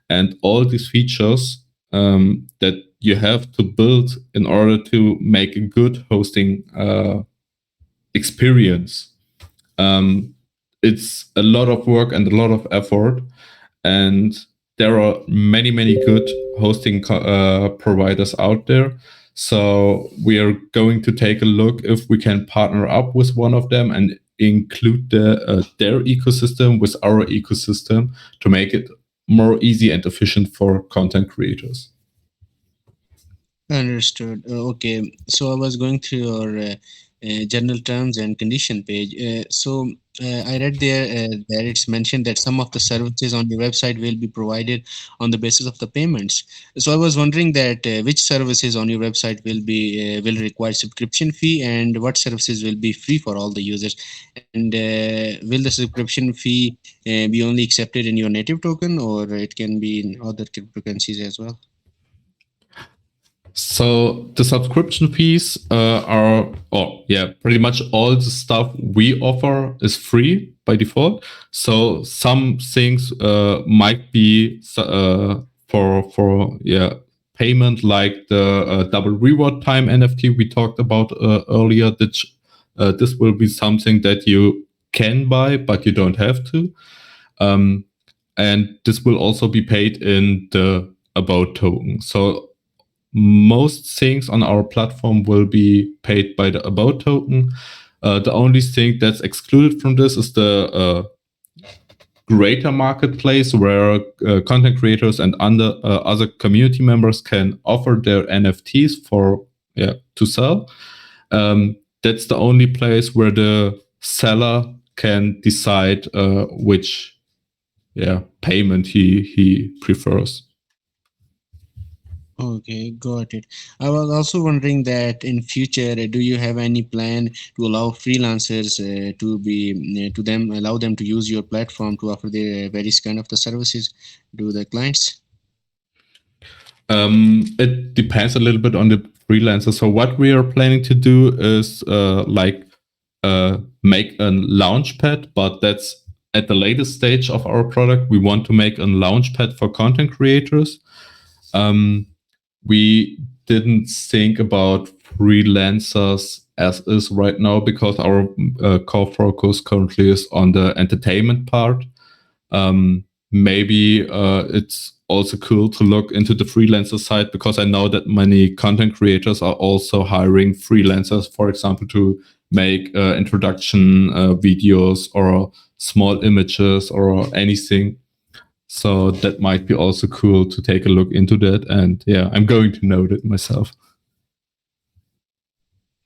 [SPEAKER 2] And all these features that you have to build in order to make a good hosting experience. It's a lot of work and a lot of effort. And there are many, many good hosting providers out there. So we are going to take a look if we can partner up with one of them and include their ecosystem with our ecosystem to make it more easy and efficient for content creators.
[SPEAKER 4] Understood. Okay, so I was going through your general terms and condition page. I read there that it's mentioned that some of the services on your website will be provided on the basis of the payments. So I was wondering that which services on your website will require subscription fee, and what services will be free for all the users, and will the subscription fee be only accepted in your native token, or it can be in other cryptocurrencies as well?
[SPEAKER 2] So the subscription fees pretty much all the stuff we offer is free by default. So some things might be for payment, like the double reward time NFT we talked about earlier. That this will be something that you can buy, but you don't have to. And this will also be paid in the About token. So most things on our platform will be paid by the About token. The only thing that's excluded from this is the greater marketplace, where content creators and other community members can offer their NFTs to sell. That's the only place where the seller can decide which payment he prefers.
[SPEAKER 4] Okay, got it. I was also wondering that in future, do you have any plan to allow freelancers allow them to use your platform to offer their various kind of the services to the clients?
[SPEAKER 2] It depends a little bit on the freelancer. So what we are planning to do is make a launchpad, but that's at the latest stage of our product. We want to make a launchpad for content creators. We didn't think about freelancers as is right now, because our core focus currently is on the entertainment part. Maybe it's also cool to look into the freelancer side, because I know that many content creators are also hiring freelancers, for example, to make introduction videos or small images or anything. So that might be also cool to take a look into that. And I'm going to note it myself.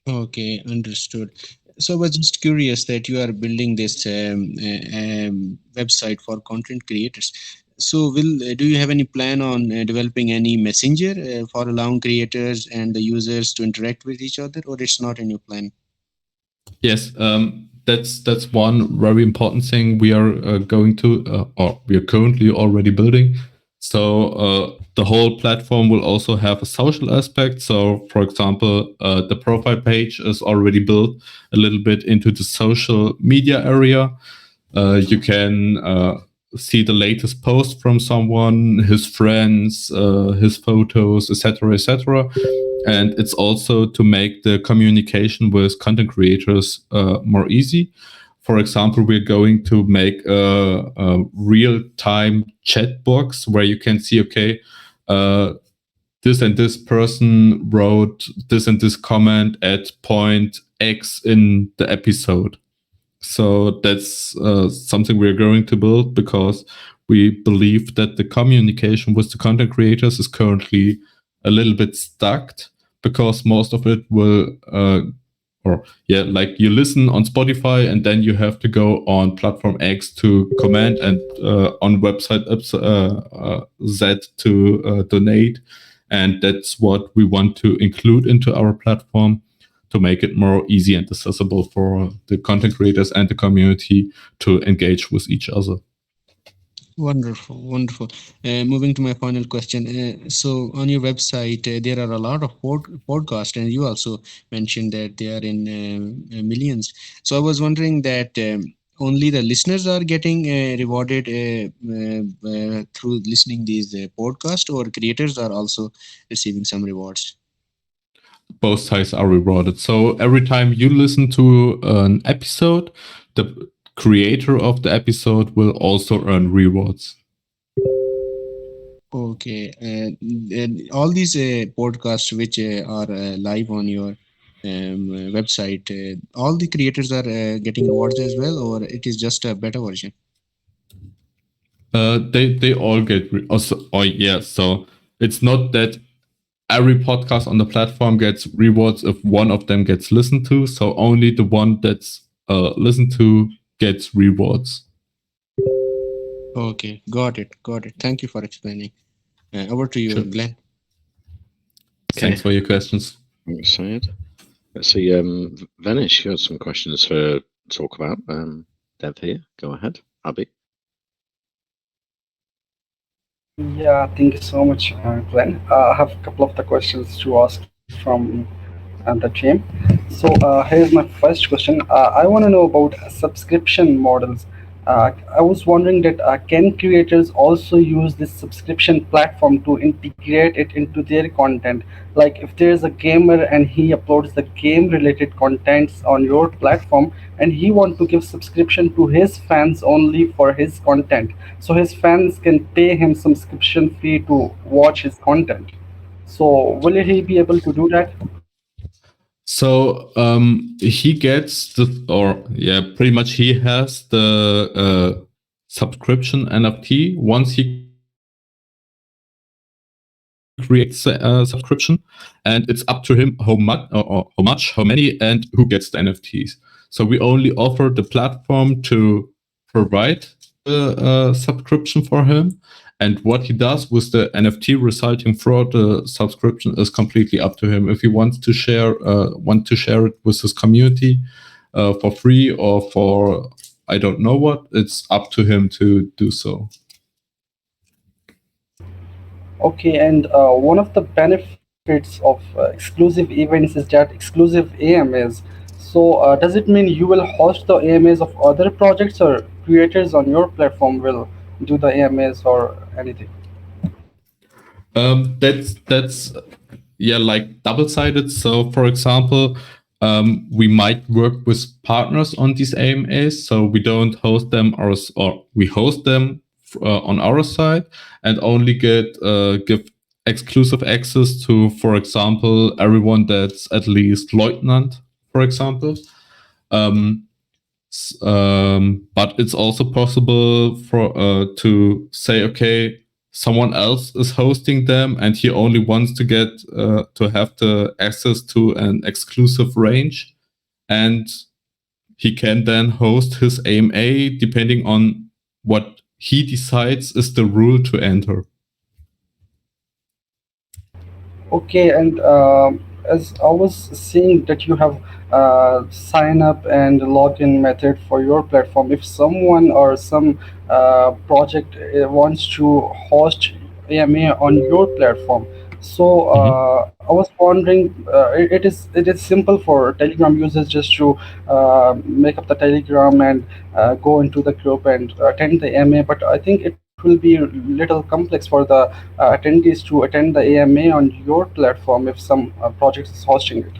[SPEAKER 4] Okay, understood. So I was just curious that you are building this website for content creators. So do you have any plan on developing any messenger for allowing creators and the users to interact with each other, or it's not in your plan?
[SPEAKER 2] Yes, that's one very important thing we are going to, or we are currently already building. So the whole platform will also have a social aspect. So, for example, the profile page is already built a little bit into the social media area. You can see the latest post from someone, his friends, his photos, etc., etc. And it's also to make the communication with content creators more easy. For example, we're going to make a real-time chat box where you can see, okay, this and this person wrote this and this comment at point X in the episode. So that's something we're going to build, because we believe that the communication with the content creators is currently a little bit stuck, because most of it will like you listen on Spotify and then you have to go on platform X to comment, and on website Z to donate. And that's what we want to include into our platform, to make it more easy and accessible for the content creators and the community to engage with each other.
[SPEAKER 4] Wonderful, wonderful. Moving to my final question. So on your website, there are a lot of podcasts, and you also mentioned that they are in millions. So I was wondering that only the listeners are getting rewarded through listening these podcasts, or creators are also receiving some rewards?
[SPEAKER 2] Both sides are rewarded. So every time you listen to an episode, the creator of the episode will also earn rewards.
[SPEAKER 4] Okay, and all these podcasts which are live on your website, all the creators are getting rewards as well, or it is just a beta version?
[SPEAKER 2] They all get yeah. So it's not that every podcast on the platform gets rewards if one of them gets listened to. So only the one that's listened to gets rewards.
[SPEAKER 4] Okay, got it, got it. Thank you for explaining. Over to you,
[SPEAKER 2] Sure.
[SPEAKER 4] Glenn.
[SPEAKER 2] Thanks for your questions.
[SPEAKER 1] Thanks, Syed. Let's see, Venish, you had some questions for talk about. Dev here, go ahead. Abby.
[SPEAKER 5] Yeah, thank you so much, Glenn. I have a couple of the questions to ask from the team. So here's my first question. I want to know about subscription models. I was wondering that can creators also use this subscription platform to integrate it into their content? Like if there is a gamer and he uploads the game-related contents on your platform, and he want to give subscription to his fans only for his content, so his fans can pay him subscription fee to watch his content. So will he be able to do that?
[SPEAKER 2] So he gets pretty much he has the subscription NFT once he creates a subscription, and it's up to him how much, how many, and who gets the NFTs. So we only offer the platform to provide the subscription for him, and what he does with the NFT resulting from the subscription is completely up to him. If he wants to share it with his community for free or for I don't know what, it's up to him to do so.
[SPEAKER 5] Okay, and one of the benefits of exclusive events is that exclusive AMAs. So does it mean you will host the AMAs of other projects, or creators on your platform will do the AMAs or anything?
[SPEAKER 2] That's like double-sided. So for example, we might work with partners on these AMAs, so we don't host them or we host them on our side and only give exclusive access to, for example, everyone that's at least lieutenant, for example. But it's also possible for to say, okay, someone else is hosting them, and he only wants to get to have the access to an exclusive range, and he can then host his AMA depending on what he decides is the rule to enter.
[SPEAKER 5] Okay, and as I was seeing that you have sign up and login method for your platform. If someone or some project wants to host AMA on your platform, so I was wondering, it is simple for Telegram users just to make up the Telegram and go into the group and attend the AMA. But I think it will be little complex for the attendees to attend the AMA on your platform if some project is hosting it.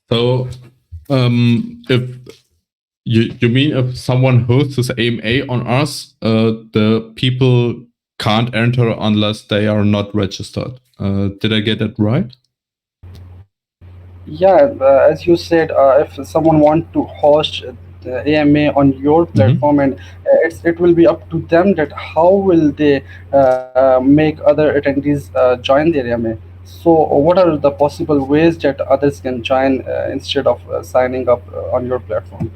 [SPEAKER 2] So, if you mean if someone hosts his AMA on us, the people can't enter unless they are not registered. Did I get that right?
[SPEAKER 5] Yeah, as you said, if someone want to host the AMA on your platform, and it will be up to them that how will they make other attendees join their AMA. So, what are the possible ways that others can join instead of signing up on your platform?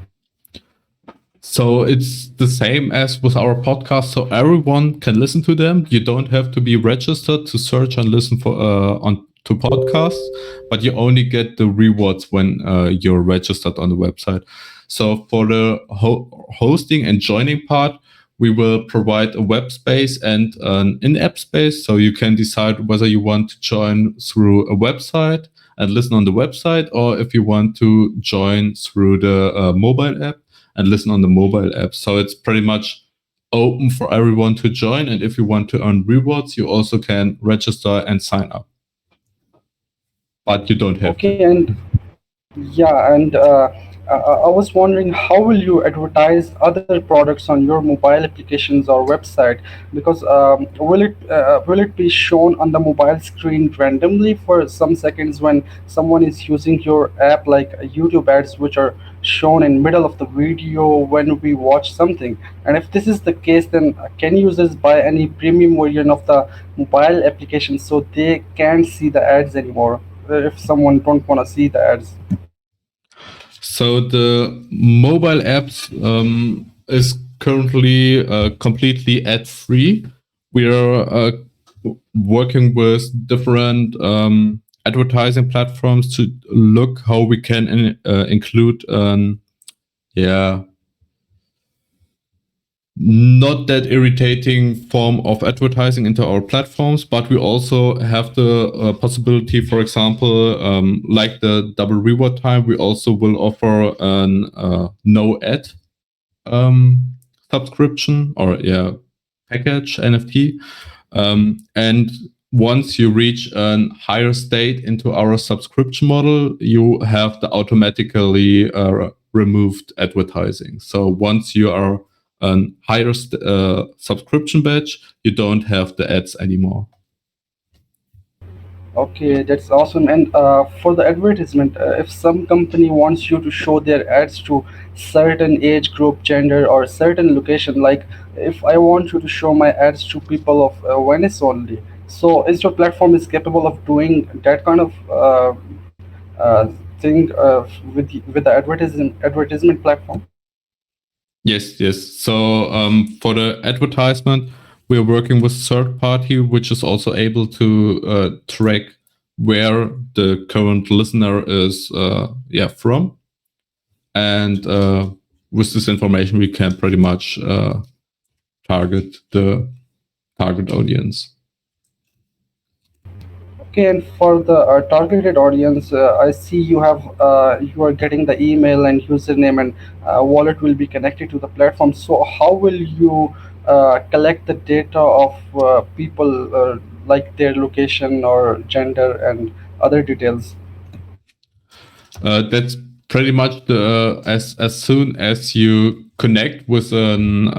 [SPEAKER 2] So it's the same as with our podcast. So everyone can listen to them. You don't have to be registered to search and listen for on to podcasts, but you only get the rewards when you're registered on the website. So for the hosting and joining part, we will provide a web space and an in-app space. So you can decide whether you want to join through a website, and listen on the website, or if you want to join through the mobile app and listen on the mobile app. So it's pretty much open for everyone to join. And if you want to earn rewards, you also can register and sign up. But you don't have to.
[SPEAKER 5] Okay, and yeah, and I was wondering how will you advertise other products on your mobile applications or website? Because will it be shown on the mobile screen randomly for some seconds when someone is using your app, like YouTube ads, which are shown in middle of the video when we watch something? And if this is the case, then can users buy any premium version of the mobile application so they can't see the ads anymore? If someone don't want to see the ads.
[SPEAKER 2] So the mobile apps is currently completely ad-free. We are working with different advertising platforms to look how we can include not that irritating form of advertising into our platforms, but we also have the possibility, for example, like the double reward time, we also will offer an no ad subscription or package NFT. And once you reach a higher state into our subscription model, you have the automatically removed advertising. So once you are a higher subscription batch, you don't have the ads anymore.
[SPEAKER 5] Okay, that's awesome. And for the advertisement, if some company wants you to show their ads to certain age group, gender, or certain location, like if I want you to show my ads to people of Venice only, so is your platform is capable of doing that kind of thing with the advertisement platform?
[SPEAKER 2] Yes. So for the advertisement, we are working with third party, which is also able to track where the current listener is from. And with this information, we can pretty much target the target audience.
[SPEAKER 5] Okay, and for the targeted audience, I see you are getting the email and username, and wallet will be connected to the platform. So how will you collect the data of people, like their location or gender and other details?
[SPEAKER 2] That's pretty much the as soon as you connect with an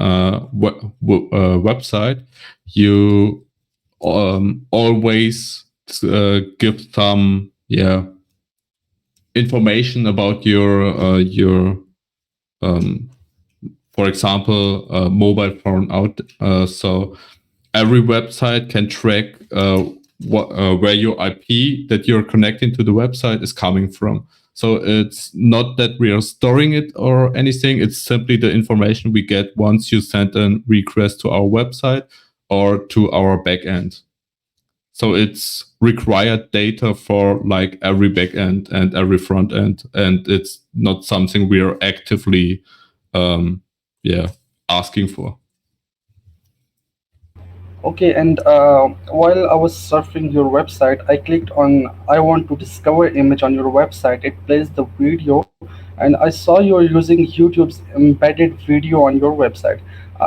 [SPEAKER 2] website, you always give some information about your for example mobile phone out. So every website can track where your IP that you're connecting to the website is coming from. So it's not that we are storing it or anything. It's simply the information we get once you send a request to our website or to our backend. So it's required data for like every backend and every front end, and it's not something we are actively asking for.
[SPEAKER 5] Okay, and while I was surfing your website, I clicked on I want to discover image on your website. It plays the video, and I saw you're using YouTube's embedded video on your website.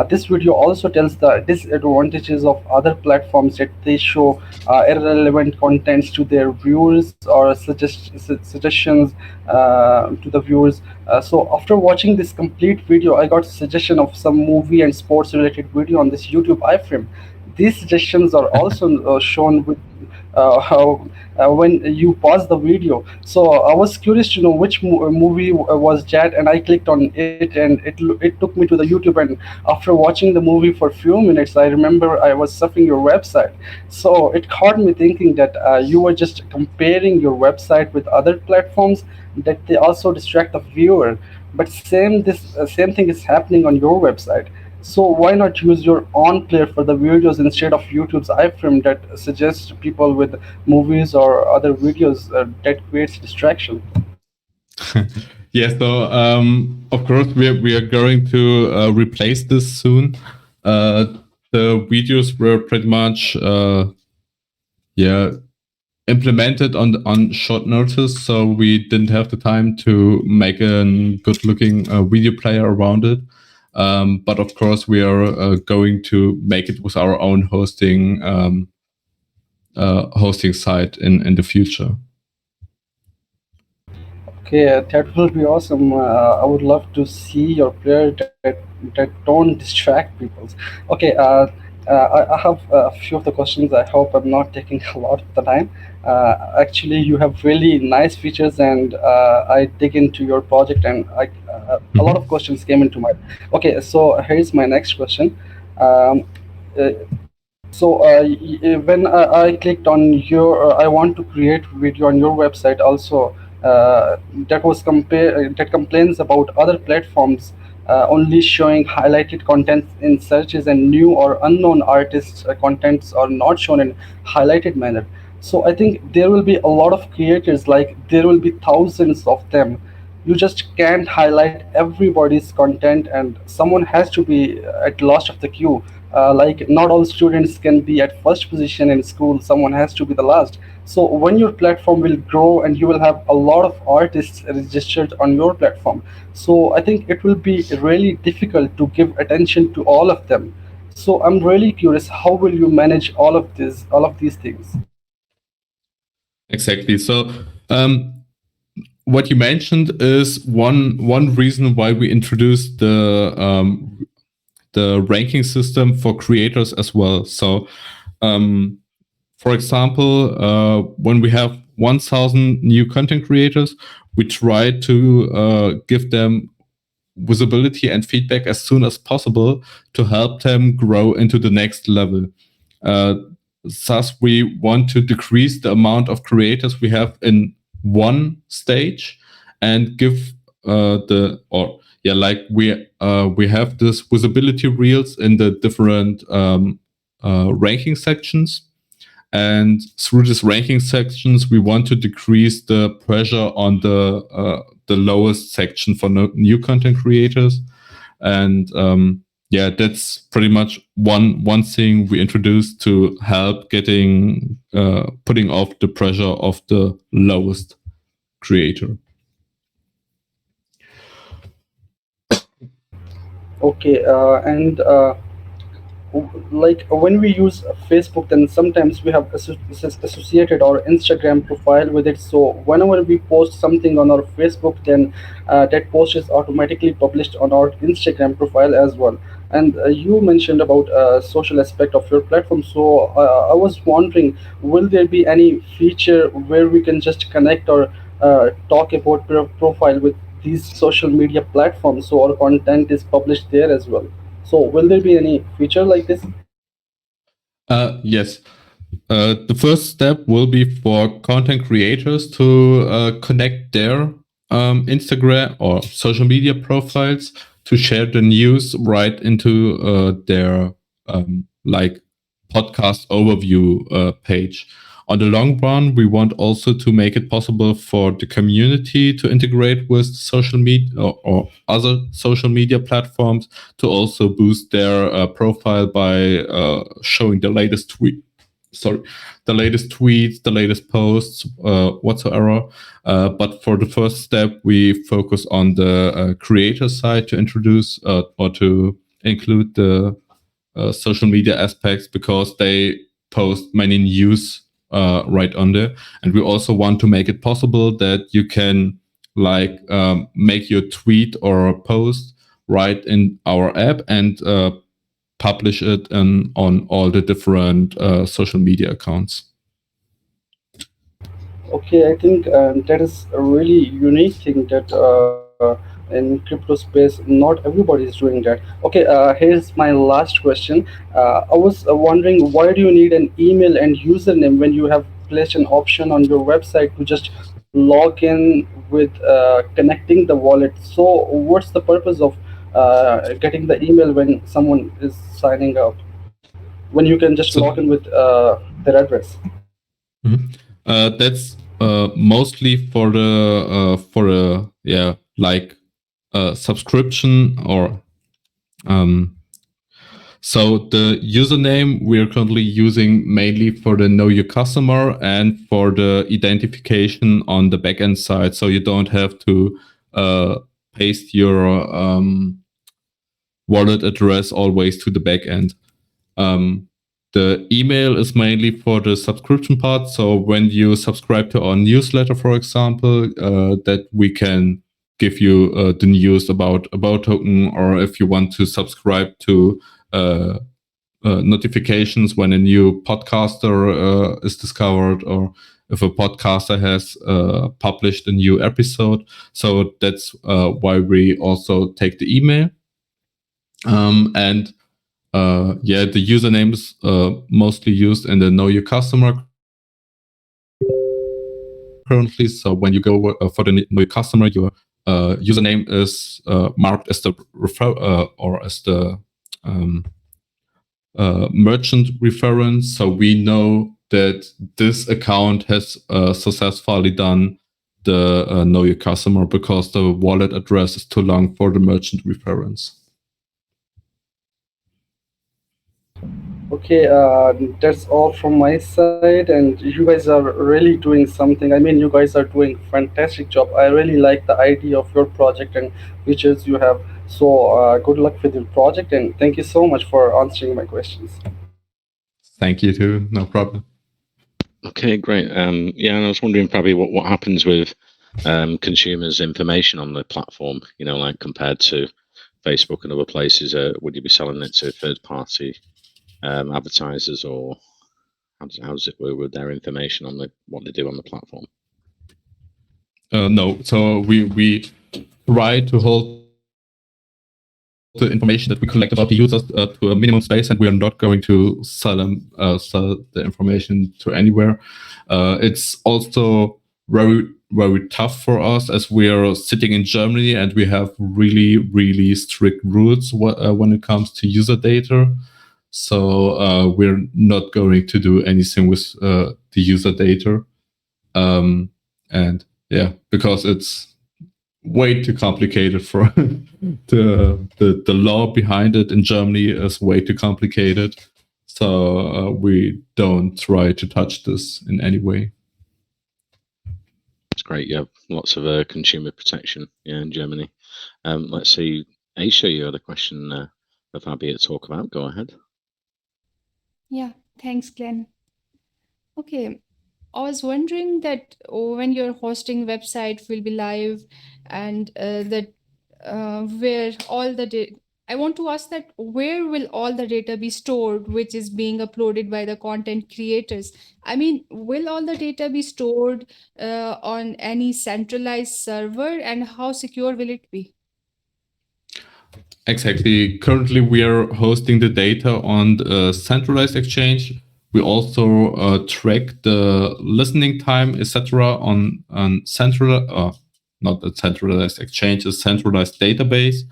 [SPEAKER 5] This video also tells the disadvantages of other platforms that they show irrelevant contents to their viewers or suggestions to the viewers. So after watching this complete video, I got a suggestion of some movie and sports related video on this YouTube iframe. These suggestions are also shown with how when you pause the video. So I was curious to know which movie was that, and I clicked on it, and it took me to the YouTube. And after watching the movie for a few minutes, I remember I was surfing your website. So it caught me thinking that you were just comparing your website with other platforms, that they also distract the viewer. But same thing is happening on your website. So why not use your own player for the videos instead of YouTube's iframe that suggests people with movies or other videos that creates distraction?
[SPEAKER 2] Yeah, so of course we are going to replace this soon. The videos were pretty much implemented on short notice, so we didn't have the time to make a good-looking video player around it. But of course, we are going to make it with our own hosting site in the future.
[SPEAKER 5] Okay, that will be awesome. I would love to see your player that don't distract people. Okay, I have a few of the questions. I hope I'm not taking a lot of the time. Actually, you have really nice features, and I dig into your project, and a lot of questions came into mind. Okay, so here's my next question. Um, uh, when I clicked on your, I want to create video on your website also. That complains about other platforms only showing highlighted content in searches, and new or unknown artists' contents are not shown in highlighted manner. So I think there will be a lot of creators, like there will be thousands of them. You just can't highlight everybody's content, and someone has to be at last of the queue. Like not all students can be at first position in school, someone has to be the last. So when your platform will grow and you will have a lot of artists registered on your platform, so I think it will be really difficult to give attention to all of them. So I'm really curious, how will you manage all of these things?
[SPEAKER 2] Exactly. So what you mentioned is one reason why we introduced the ranking system for creators as well. So, for example, when we have 1,000 new content creators, we try to give them visibility and feedback as soon as possible to help them grow into the next level. Thus, we want to decrease the amount of creators we have in one stage and give we have this visibility reels in the different ranking sections, and through these ranking sections we want to decrease the pressure on the lowest section for new content creators. And that's pretty much one thing we introduced to help getting putting off the pressure of the lowest creator.
[SPEAKER 5] Okay, and like when we use Facebook, then sometimes we have associated our Instagram profile with it. So whenever we post something on our Facebook, then that post is automatically published on our Instagram profile as well. And you mentioned about social aspect of your platform, so I was wondering, will there be any feature where we can just connect or talk about profile with these social media platforms, so our content is published there as well? So will there be any feature like this?
[SPEAKER 2] Yes. The first step will be for content creators to connect their Instagram or social media profiles to share the news right into their like podcast overview page. On the long run, we want also to make it possible for the community to integrate with social media or other social media platforms to also boost their profile by showing the latest the latest tweets, the latest posts, whatsoever. But for the first step, we focus on the creator side to introduce or to include the social media aspects, because they post many news right on there. And we also want to make it possible that you can make your tweet or post right in our app and publish it on all the different social media accounts.
[SPEAKER 5] Okay, I think that is a really unique thing that in crypto space, not everybody is doing that. Okay, here's my last question. I was wondering, why do you need an email and username when you have placed an option on your website to just log in with connecting the wallet? So, what's the purpose of getting the email when someone is signing up, when you can just log in with their address?
[SPEAKER 2] That's mostly for the subscription or So the username we are currently using mainly for the know your customer and for the identification on the backend side. So you don't have to paste your wallet address always to the backend. The email is mainly for the subscription part. So when you subscribe to our newsletter, for example, that we can give you the news about token, or if you want to subscribe to notifications when a new podcaster is discovered, or if a podcaster has published a new episode. So that's why we also take the email. And the username is mostly used in the Know Your Customer currently. So when you go for the Know Your Customer, your username is marked as the or as the merchant reference. So we know that this account has successfully done the Know Your Customer, because the wallet address is too long for the merchant reference.
[SPEAKER 5] Okay, that's all from my side, and you guys are really doing something. I mean, you guys are doing fantastic job. I really like the idea of your project and features you have. So, good luck with your project, and thank you so much for answering my questions.
[SPEAKER 2] Thank you too. No problem.
[SPEAKER 1] Okay, great. Yeah, and I was wondering probably what happens with consumers' information on the platform. Like compared to Facebook and other places. Would you be selling it to third-party advertisers, or how does it work with their information on what they do on the platform?
[SPEAKER 2] No, so we try to hold the information that we collect about the users to a minimum space, and we are not going to sell the information to anywhere. It's also very tough for us, as we are sitting in Germany and we have really strict rules when it comes to user data. So we're not going to do anything with the user data, and yeah, because it's way too complicated for the law behind it in Germany is way too complicated. So we don't try to touch this in any way.
[SPEAKER 1] That's great. You have lots of consumer protection in Germany. Let's see, Aisha, you had a question for Fabi to talk about. Go ahead.
[SPEAKER 6] Yeah, thanks, Glenn. Okay, I was wondering that when your hosting website will be live, and that where all the data. I want to ask that where will all the data be stored, which is being uploaded by the content creators? I mean, will all the data be stored on any centralized server, and how secure will it be?
[SPEAKER 2] Exactly. Currently, we are hosting the data on the centralized exchange. We also track the listening time, etc., on central, not a centralized exchange, a centralized database,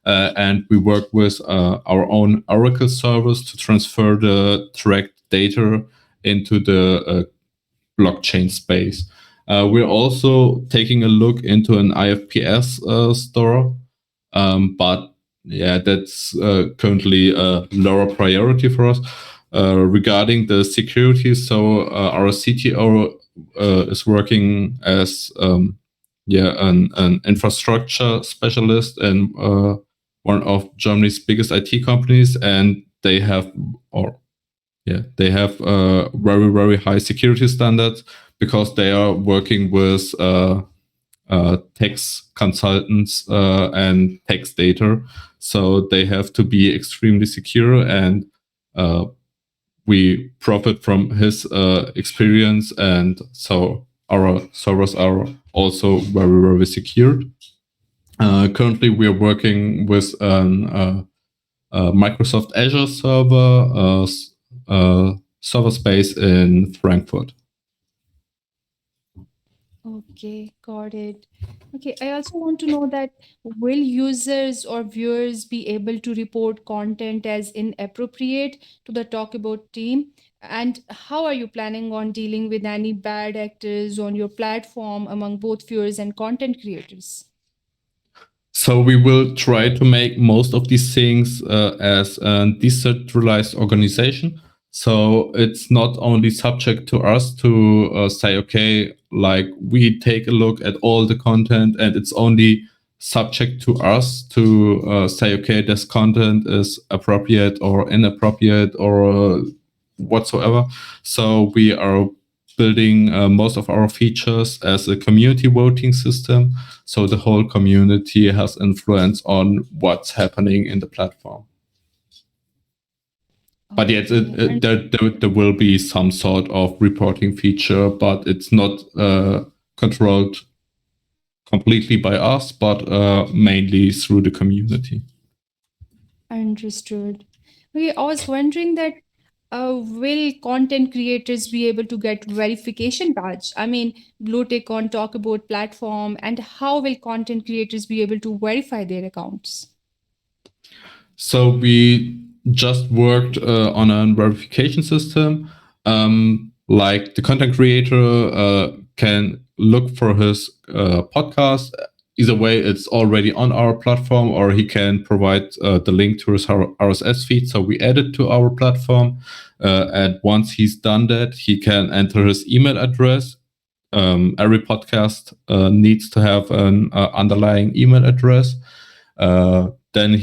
[SPEAKER 2] and we work with our own Oracle servers to transfer the tracked data into the blockchain space. We're also taking a look into an IFPS store, but yeah, that's currently a lower priority for us. Regarding the security, so our CTO is working as an infrastructure specialist in one of Germany's biggest IT companies, and they have very high security standards, because they are working with tax consultants and tax data. So they have to be extremely secure, and we profit from his experience. And so our servers are also very secure. Currently, we are working with an Microsoft Azure server space in Frankfurt.
[SPEAKER 6] Okay, got it. Okay, I also want to know that will users or viewers be able to report content as inappropriate to the Talkabout team? And how are you planning on dealing with any bad actors on your platform among both viewers and content creators?
[SPEAKER 2] So we will try to make most of these things as a decentralized organization. So it's not only subject to us to say, okay, like we take a look at all the content and it's only subject to us to say, okay, this content is appropriate or inappropriate or whatsoever. So we are building most of our features as a community voting system. So the whole community has influence on what's happening in the platform. But yes, there will be some sort of reporting feature, but it's not controlled completely by us, but mainly through the community.
[SPEAKER 6] Understood. Okay, I was wondering that will content creators be able to get verification badge? I mean, blue tick on Talkabout platform, and how will content creators be able to verify their accounts?
[SPEAKER 2] So we just worked on a verification system. Like the content creator can look for his podcast. Either way, it's already on our platform, or he can provide the link to his RSS feed. So we add it to our platform. And once he's done that, he can enter his email address. Every podcast needs to have an underlying email address. Then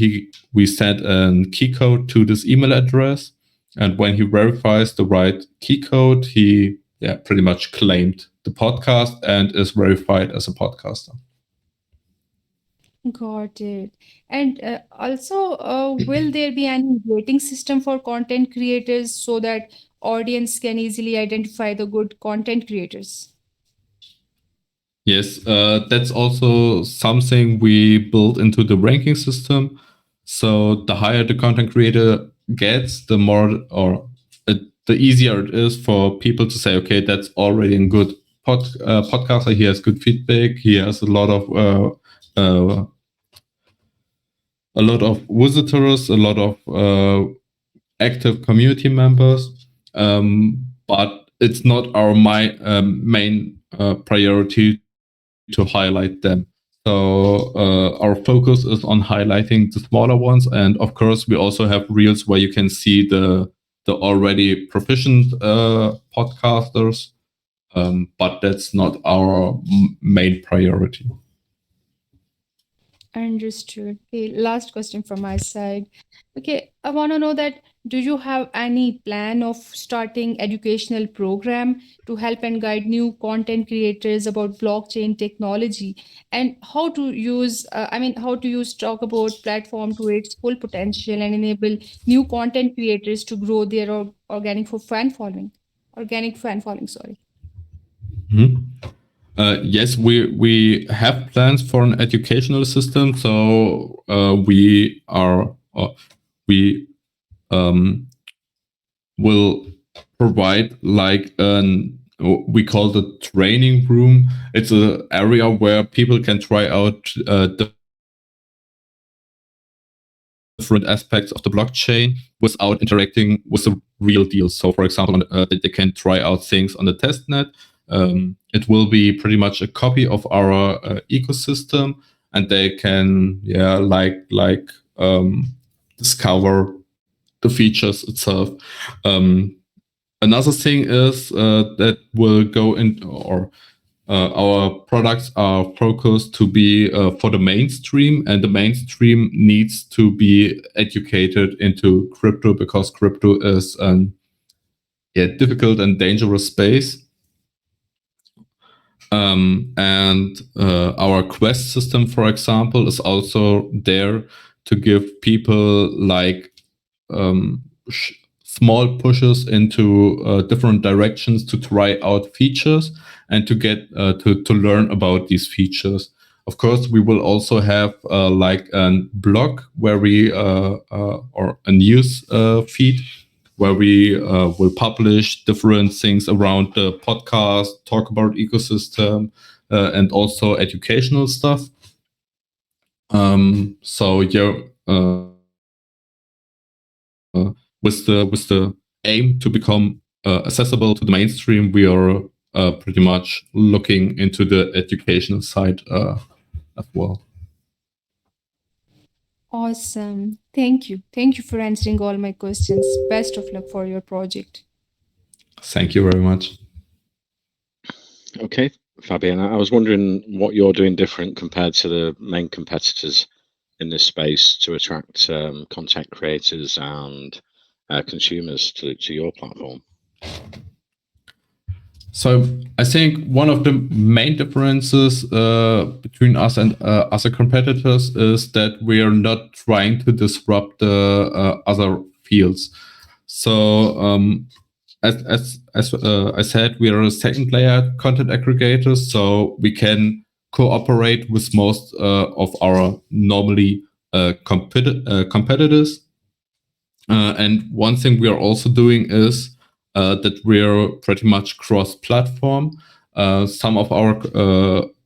[SPEAKER 2] we send a key code to this email address. And when he verifies the right key code, he pretty much claimed the podcast and is verified as a podcaster.
[SPEAKER 6] Got it. And also, will there be any rating system for content creators so that audience can easily identify the good content creators?
[SPEAKER 2] Yes, that's also something we built into the ranking system. So the higher the content creator gets, the more the easier it is for people to say, okay, that's already a good podcaster. He has good feedback. He has a lot of visitors, a lot of active community members. But it's not our main priority to highlight them. So our focus is on highlighting the smaller ones, and of course we also have reels where you can see the already proficient podcasters, but that's not our main priority.
[SPEAKER 6] Understood. Okay, last question from my side. Okay, I want to know that do you have any plan of starting educational program to help and guide new content creators about blockchain technology and how to use, how to use Talkabout platform to its full potential and enable new content creators to grow their organic fan following, sorry.
[SPEAKER 2] Mm-hmm. Yes, we have plans for an educational system. So we will provide like we call the training room. It's an area where people can try out different aspects of the blockchain without interacting with the real deal. So, for example, they can try out things on the testnet. It will be pretty much a copy of our ecosystem, and they can, discover the features itself. Another thing is that will go in, or our products are focused to be for the mainstream, and the mainstream needs to be educated into crypto because crypto is a difficult and dangerous space. And our quest system, for example, is also there to give people like small pushes into different directions to try out features and to get to learn about these features. Of course, we will also have like a blog where we or a news feed where we will publish different things around the podcast, talk about ecosystem, and also educational stuff. So yeah, with the aim to become accessible to the mainstream, we are pretty much looking into the educational side as well.
[SPEAKER 6] Awesome. Thank you. Thank you for answering all my questions. Best of luck for your project.
[SPEAKER 2] Thank you very much.
[SPEAKER 1] Okay, Fabian, I was wondering what you're doing different compared to the main competitors in this space to attract content creators and consumers to your platform.
[SPEAKER 2] So I think one of the main differences between us and other competitors is that we are not trying to disrupt the other fields. So as I said, we are a second layer content aggregator, so we can cooperate with most of our normally competitors. And one thing we are also doing is that we're pretty much cross-platform. Some of our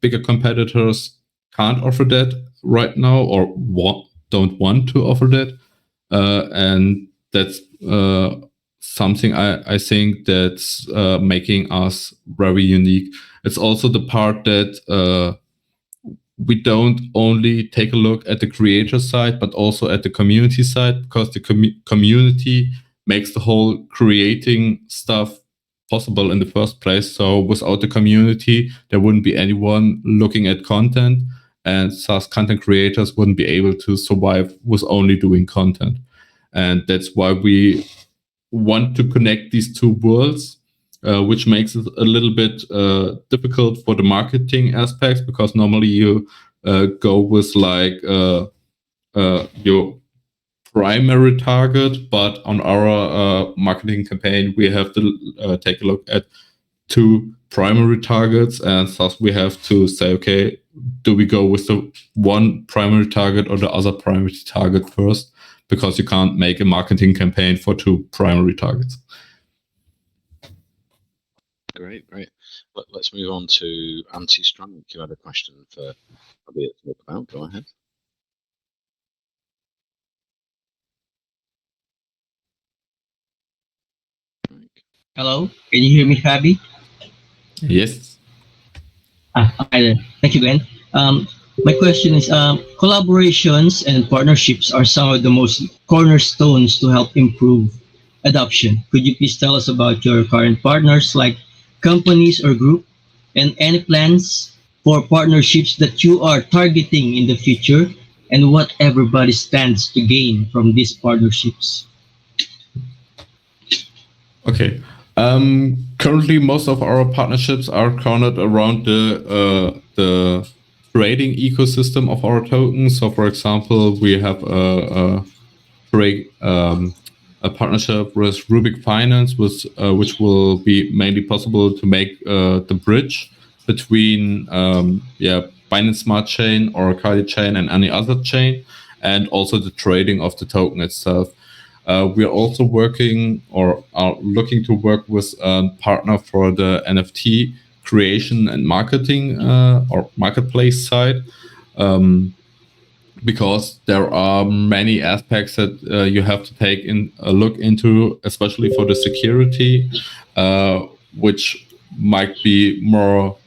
[SPEAKER 2] bigger competitors can't offer that right now or don't want to offer that. And that's something I think that's making us very unique. It's also the part that we don't only take a look at the creator side, but also at the community side, because the community makes the whole creating stuff possible in the first place. So without the community, there wouldn't be anyone looking at content, and thus content creators wouldn't be able to survive with only doing content. And that's why we want to connect these two worlds, which makes it a little bit difficult for the marketing aspects, because normally you go with like your primary target, but on our marketing campaign, we have to take a look at two primary targets, and thus we have to say, okay, do we go with the one primary target or the other primary target first? Because you can't make a marketing campaign for two primary targets.
[SPEAKER 1] Great. Let's move on to Anti-Strike. You had a question for Fabi to talk about. Go ahead.
[SPEAKER 7] Hello, can you hear me, Fabi?
[SPEAKER 2] Yes.
[SPEAKER 7] Hi there. Thank you, Glenn. My question is, collaborations and partnerships are some of the most cornerstones to help improve adoption. Could you please tell us about your current partners, like companies or group, and any plans for partnerships that you are targeting in the future, and what everybody stands to gain from these partnerships?
[SPEAKER 2] Okay. Currently, most of our partnerships are cornered around the trading ecosystem of our tokens. So, for example, we have a partnership with Rubik Finance, which will be mainly possible to make the bridge between Binance Smart Chain or Kali Chain and any other chain, and also the trading of the token itself. We are also working or are looking to work with a partner for the NFT creation and marketing or marketplace side, because there are many aspects that you have to take a look into, especially for the security, which might be more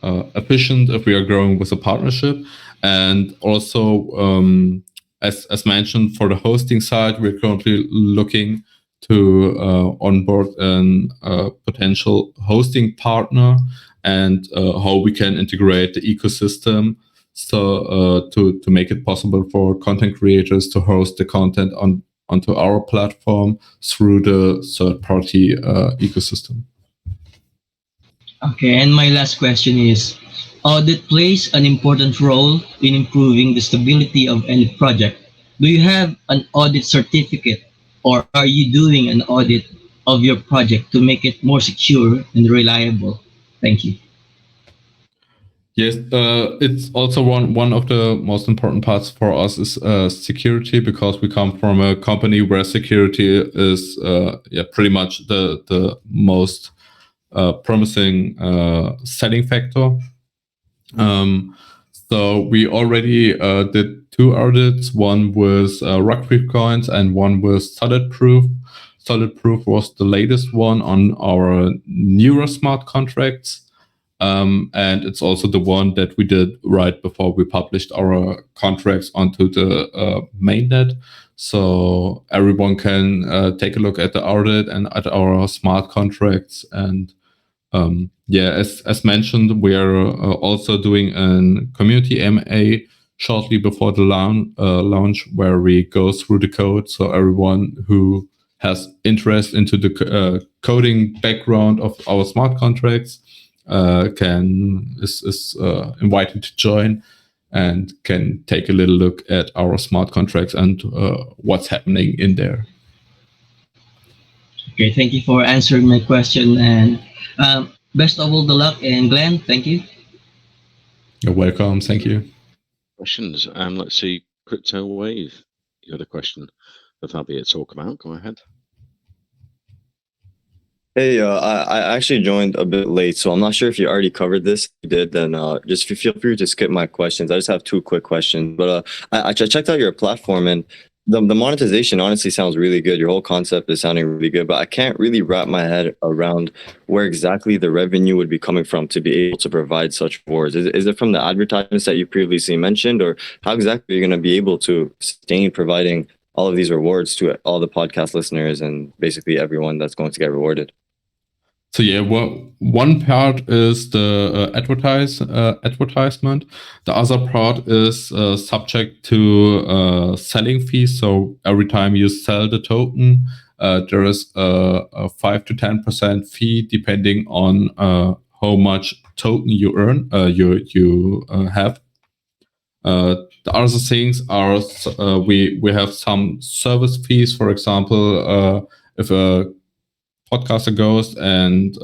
[SPEAKER 2] efficient if we are growing with a partnership. And also, as mentioned, for the hosting side, we're currently looking to onboard a potential hosting partner, and how we can integrate the ecosystem so to make it possible for content creators to host the content onto our platform through the third-party ecosystem.
[SPEAKER 7] Okay, and my last question is, audit plays an important role in improving the stability of any project. Do you have an audit certificate, or are you doing an audit of your project to make it more secure and reliable? Thank you.
[SPEAKER 2] Yes, it's also one of the most important parts for us is security, because we come from a company where security is pretty much the most promising selling factor. So we already did two audits, one with Rockfree coins and one with Solid Proof. Solid Proof was the latest one on our newer smart contracts. And it's also the one that we did right before we published our contracts onto the mainnet. So everyone can take a look at the audit and at our smart contracts. And as mentioned, we are also doing a community AMA shortly before the launch, where we go through the code. So everyone who has interest into the coding background of our smart contracts is invited to join and can take a little look at our smart contracts and what's happening in there.
[SPEAKER 7] Okay, thank you for answering my question, and best of all the luck. And Glenn, thank you.
[SPEAKER 2] You're welcome. Thank you.
[SPEAKER 1] Questions. Let's see. Crypto Wave. You had a question that I'll be at Talkabout. Go ahead.
[SPEAKER 8] Hey, I actually joined a bit late, so I'm not sure if you already covered this. If you did, then just feel free to skip my questions. I just have two quick questions. But I checked out your platform, and the monetization honestly sounds really good. Your whole concept is sounding really good, but I can't really wrap my head around where exactly the revenue would be coming from to be able to provide such rewards. Is it from the advertisements that you previously mentioned, or how exactly are you going to be able to sustain providing all of these rewards to all the podcast listeners and basically everyone that's going to get rewarded?
[SPEAKER 2] So yeah, one part is the advertisement. The other part is subject to selling fees. So every time you sell the token, there is a 5 to 10% fee depending on how much token you earn. You have. The other things are we have some service fees. For example, if a podcaster goes and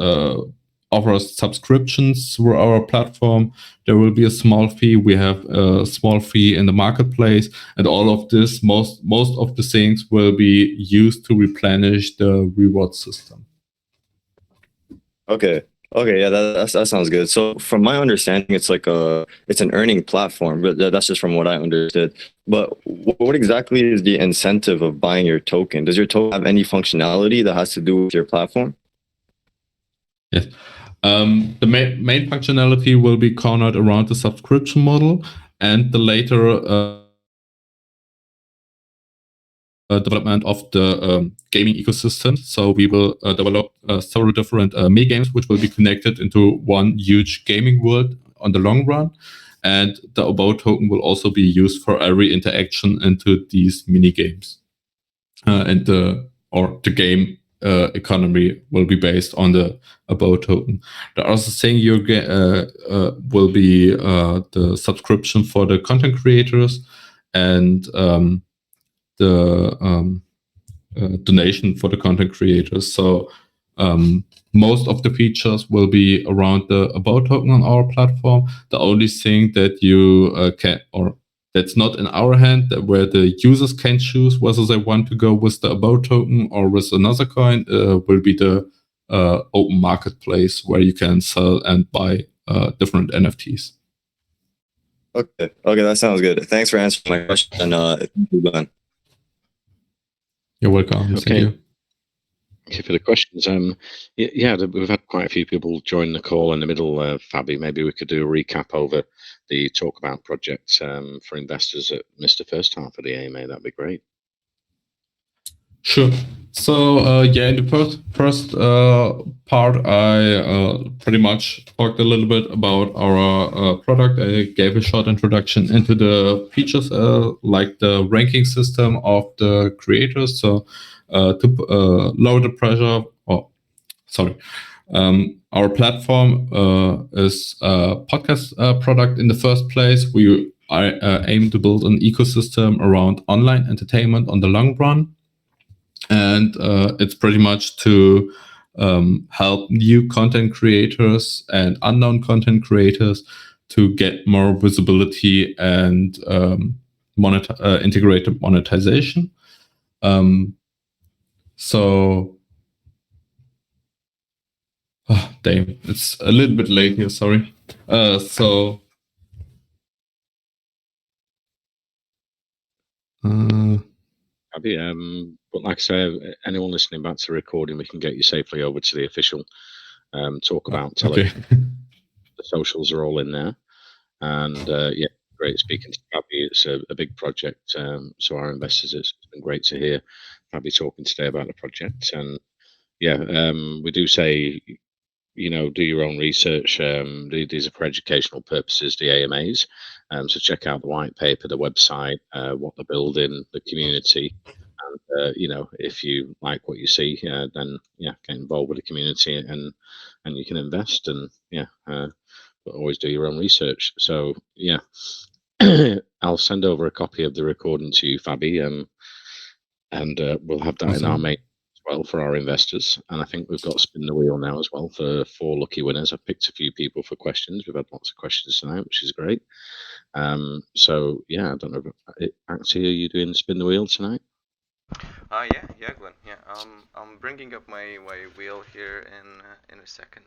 [SPEAKER 2] offers subscriptions through our platform, there will be a small fee. We have a small fee in the marketplace, and all of this, most of the things will be used to replenish the reward system.
[SPEAKER 8] Okay, yeah, that sounds good. So from my understanding, it's an earning platform, but that's just from what I understood. But what exactly is the incentive of buying your token? Does your token have any functionality that has to do with your platform?
[SPEAKER 2] Yes. The main functionality will be cornered around the subscription model and the later development of the gaming ecosystem. So we will develop several different mini games, which will be connected into one huge gaming world on the long run. And the About token will also be used for every interaction into these mini games. And the game economy will be based on the About token. The other thing you get will be the subscription for the content creators and the donation for the content creators. So most of the features will be around the About token on our platform. The only thing that you that's not in our hand, where the users can choose whether they want to go with the About token or with another coin, will be the open marketplace where you can sell and buy different NFTs.
[SPEAKER 8] Okay, that sounds good. Thanks for answering my question. Glenn.
[SPEAKER 2] You're welcome.
[SPEAKER 1] Okay.
[SPEAKER 2] Thank you.
[SPEAKER 1] Thank you for the questions. We've had quite a few people join the call in the middle, Fabi. Maybe we could do a recap over the Talkabout project for investors that missed the first half of the AMA. That'd be great.
[SPEAKER 2] Sure. So in the first part, I pretty much talked a little bit about our product. I gave a short introduction into the features, like the ranking system of the creators. So to lower the pressure. Our platform is a podcast product in the first place. We aim to build an ecosystem around online entertainment on the long run. And it's pretty much to help new content creators and unknown content creators to get more visibility and integrated monetization. Damn, it's a little bit late here, sorry.
[SPEAKER 1] But like I say, anyone listening back to the recording, we can get you safely over to the official Talkabout.
[SPEAKER 2] Okay.
[SPEAKER 1] the socials are all in there. And yeah, great speaking to Fabi. It's a big project. So our investors, it's been great to hear Fabi talking today about the project. And yeah, we do say, do your own research. These are for educational purposes, the AMAs. So check out the white paper, the website, what they're building, the community. And, if you like what you see, then yeah, get involved with the community and you can invest and yeah, but always do your own research. So yeah, I'll send over a copy of the recording to you, Fabi, and we'll have that in our
[SPEAKER 2] Awesome.
[SPEAKER 1] main as well for our investors. And I think we've got spin the wheel now as well for 4 lucky winners. I've picked a few people for questions. We've had lots of questions tonight, which is great. So yeah, I don't know. Actually, are you doing spin the wheel tonight?
[SPEAKER 3] Yeah, Glenn. Yeah, I'm bringing up my wheel here in a second.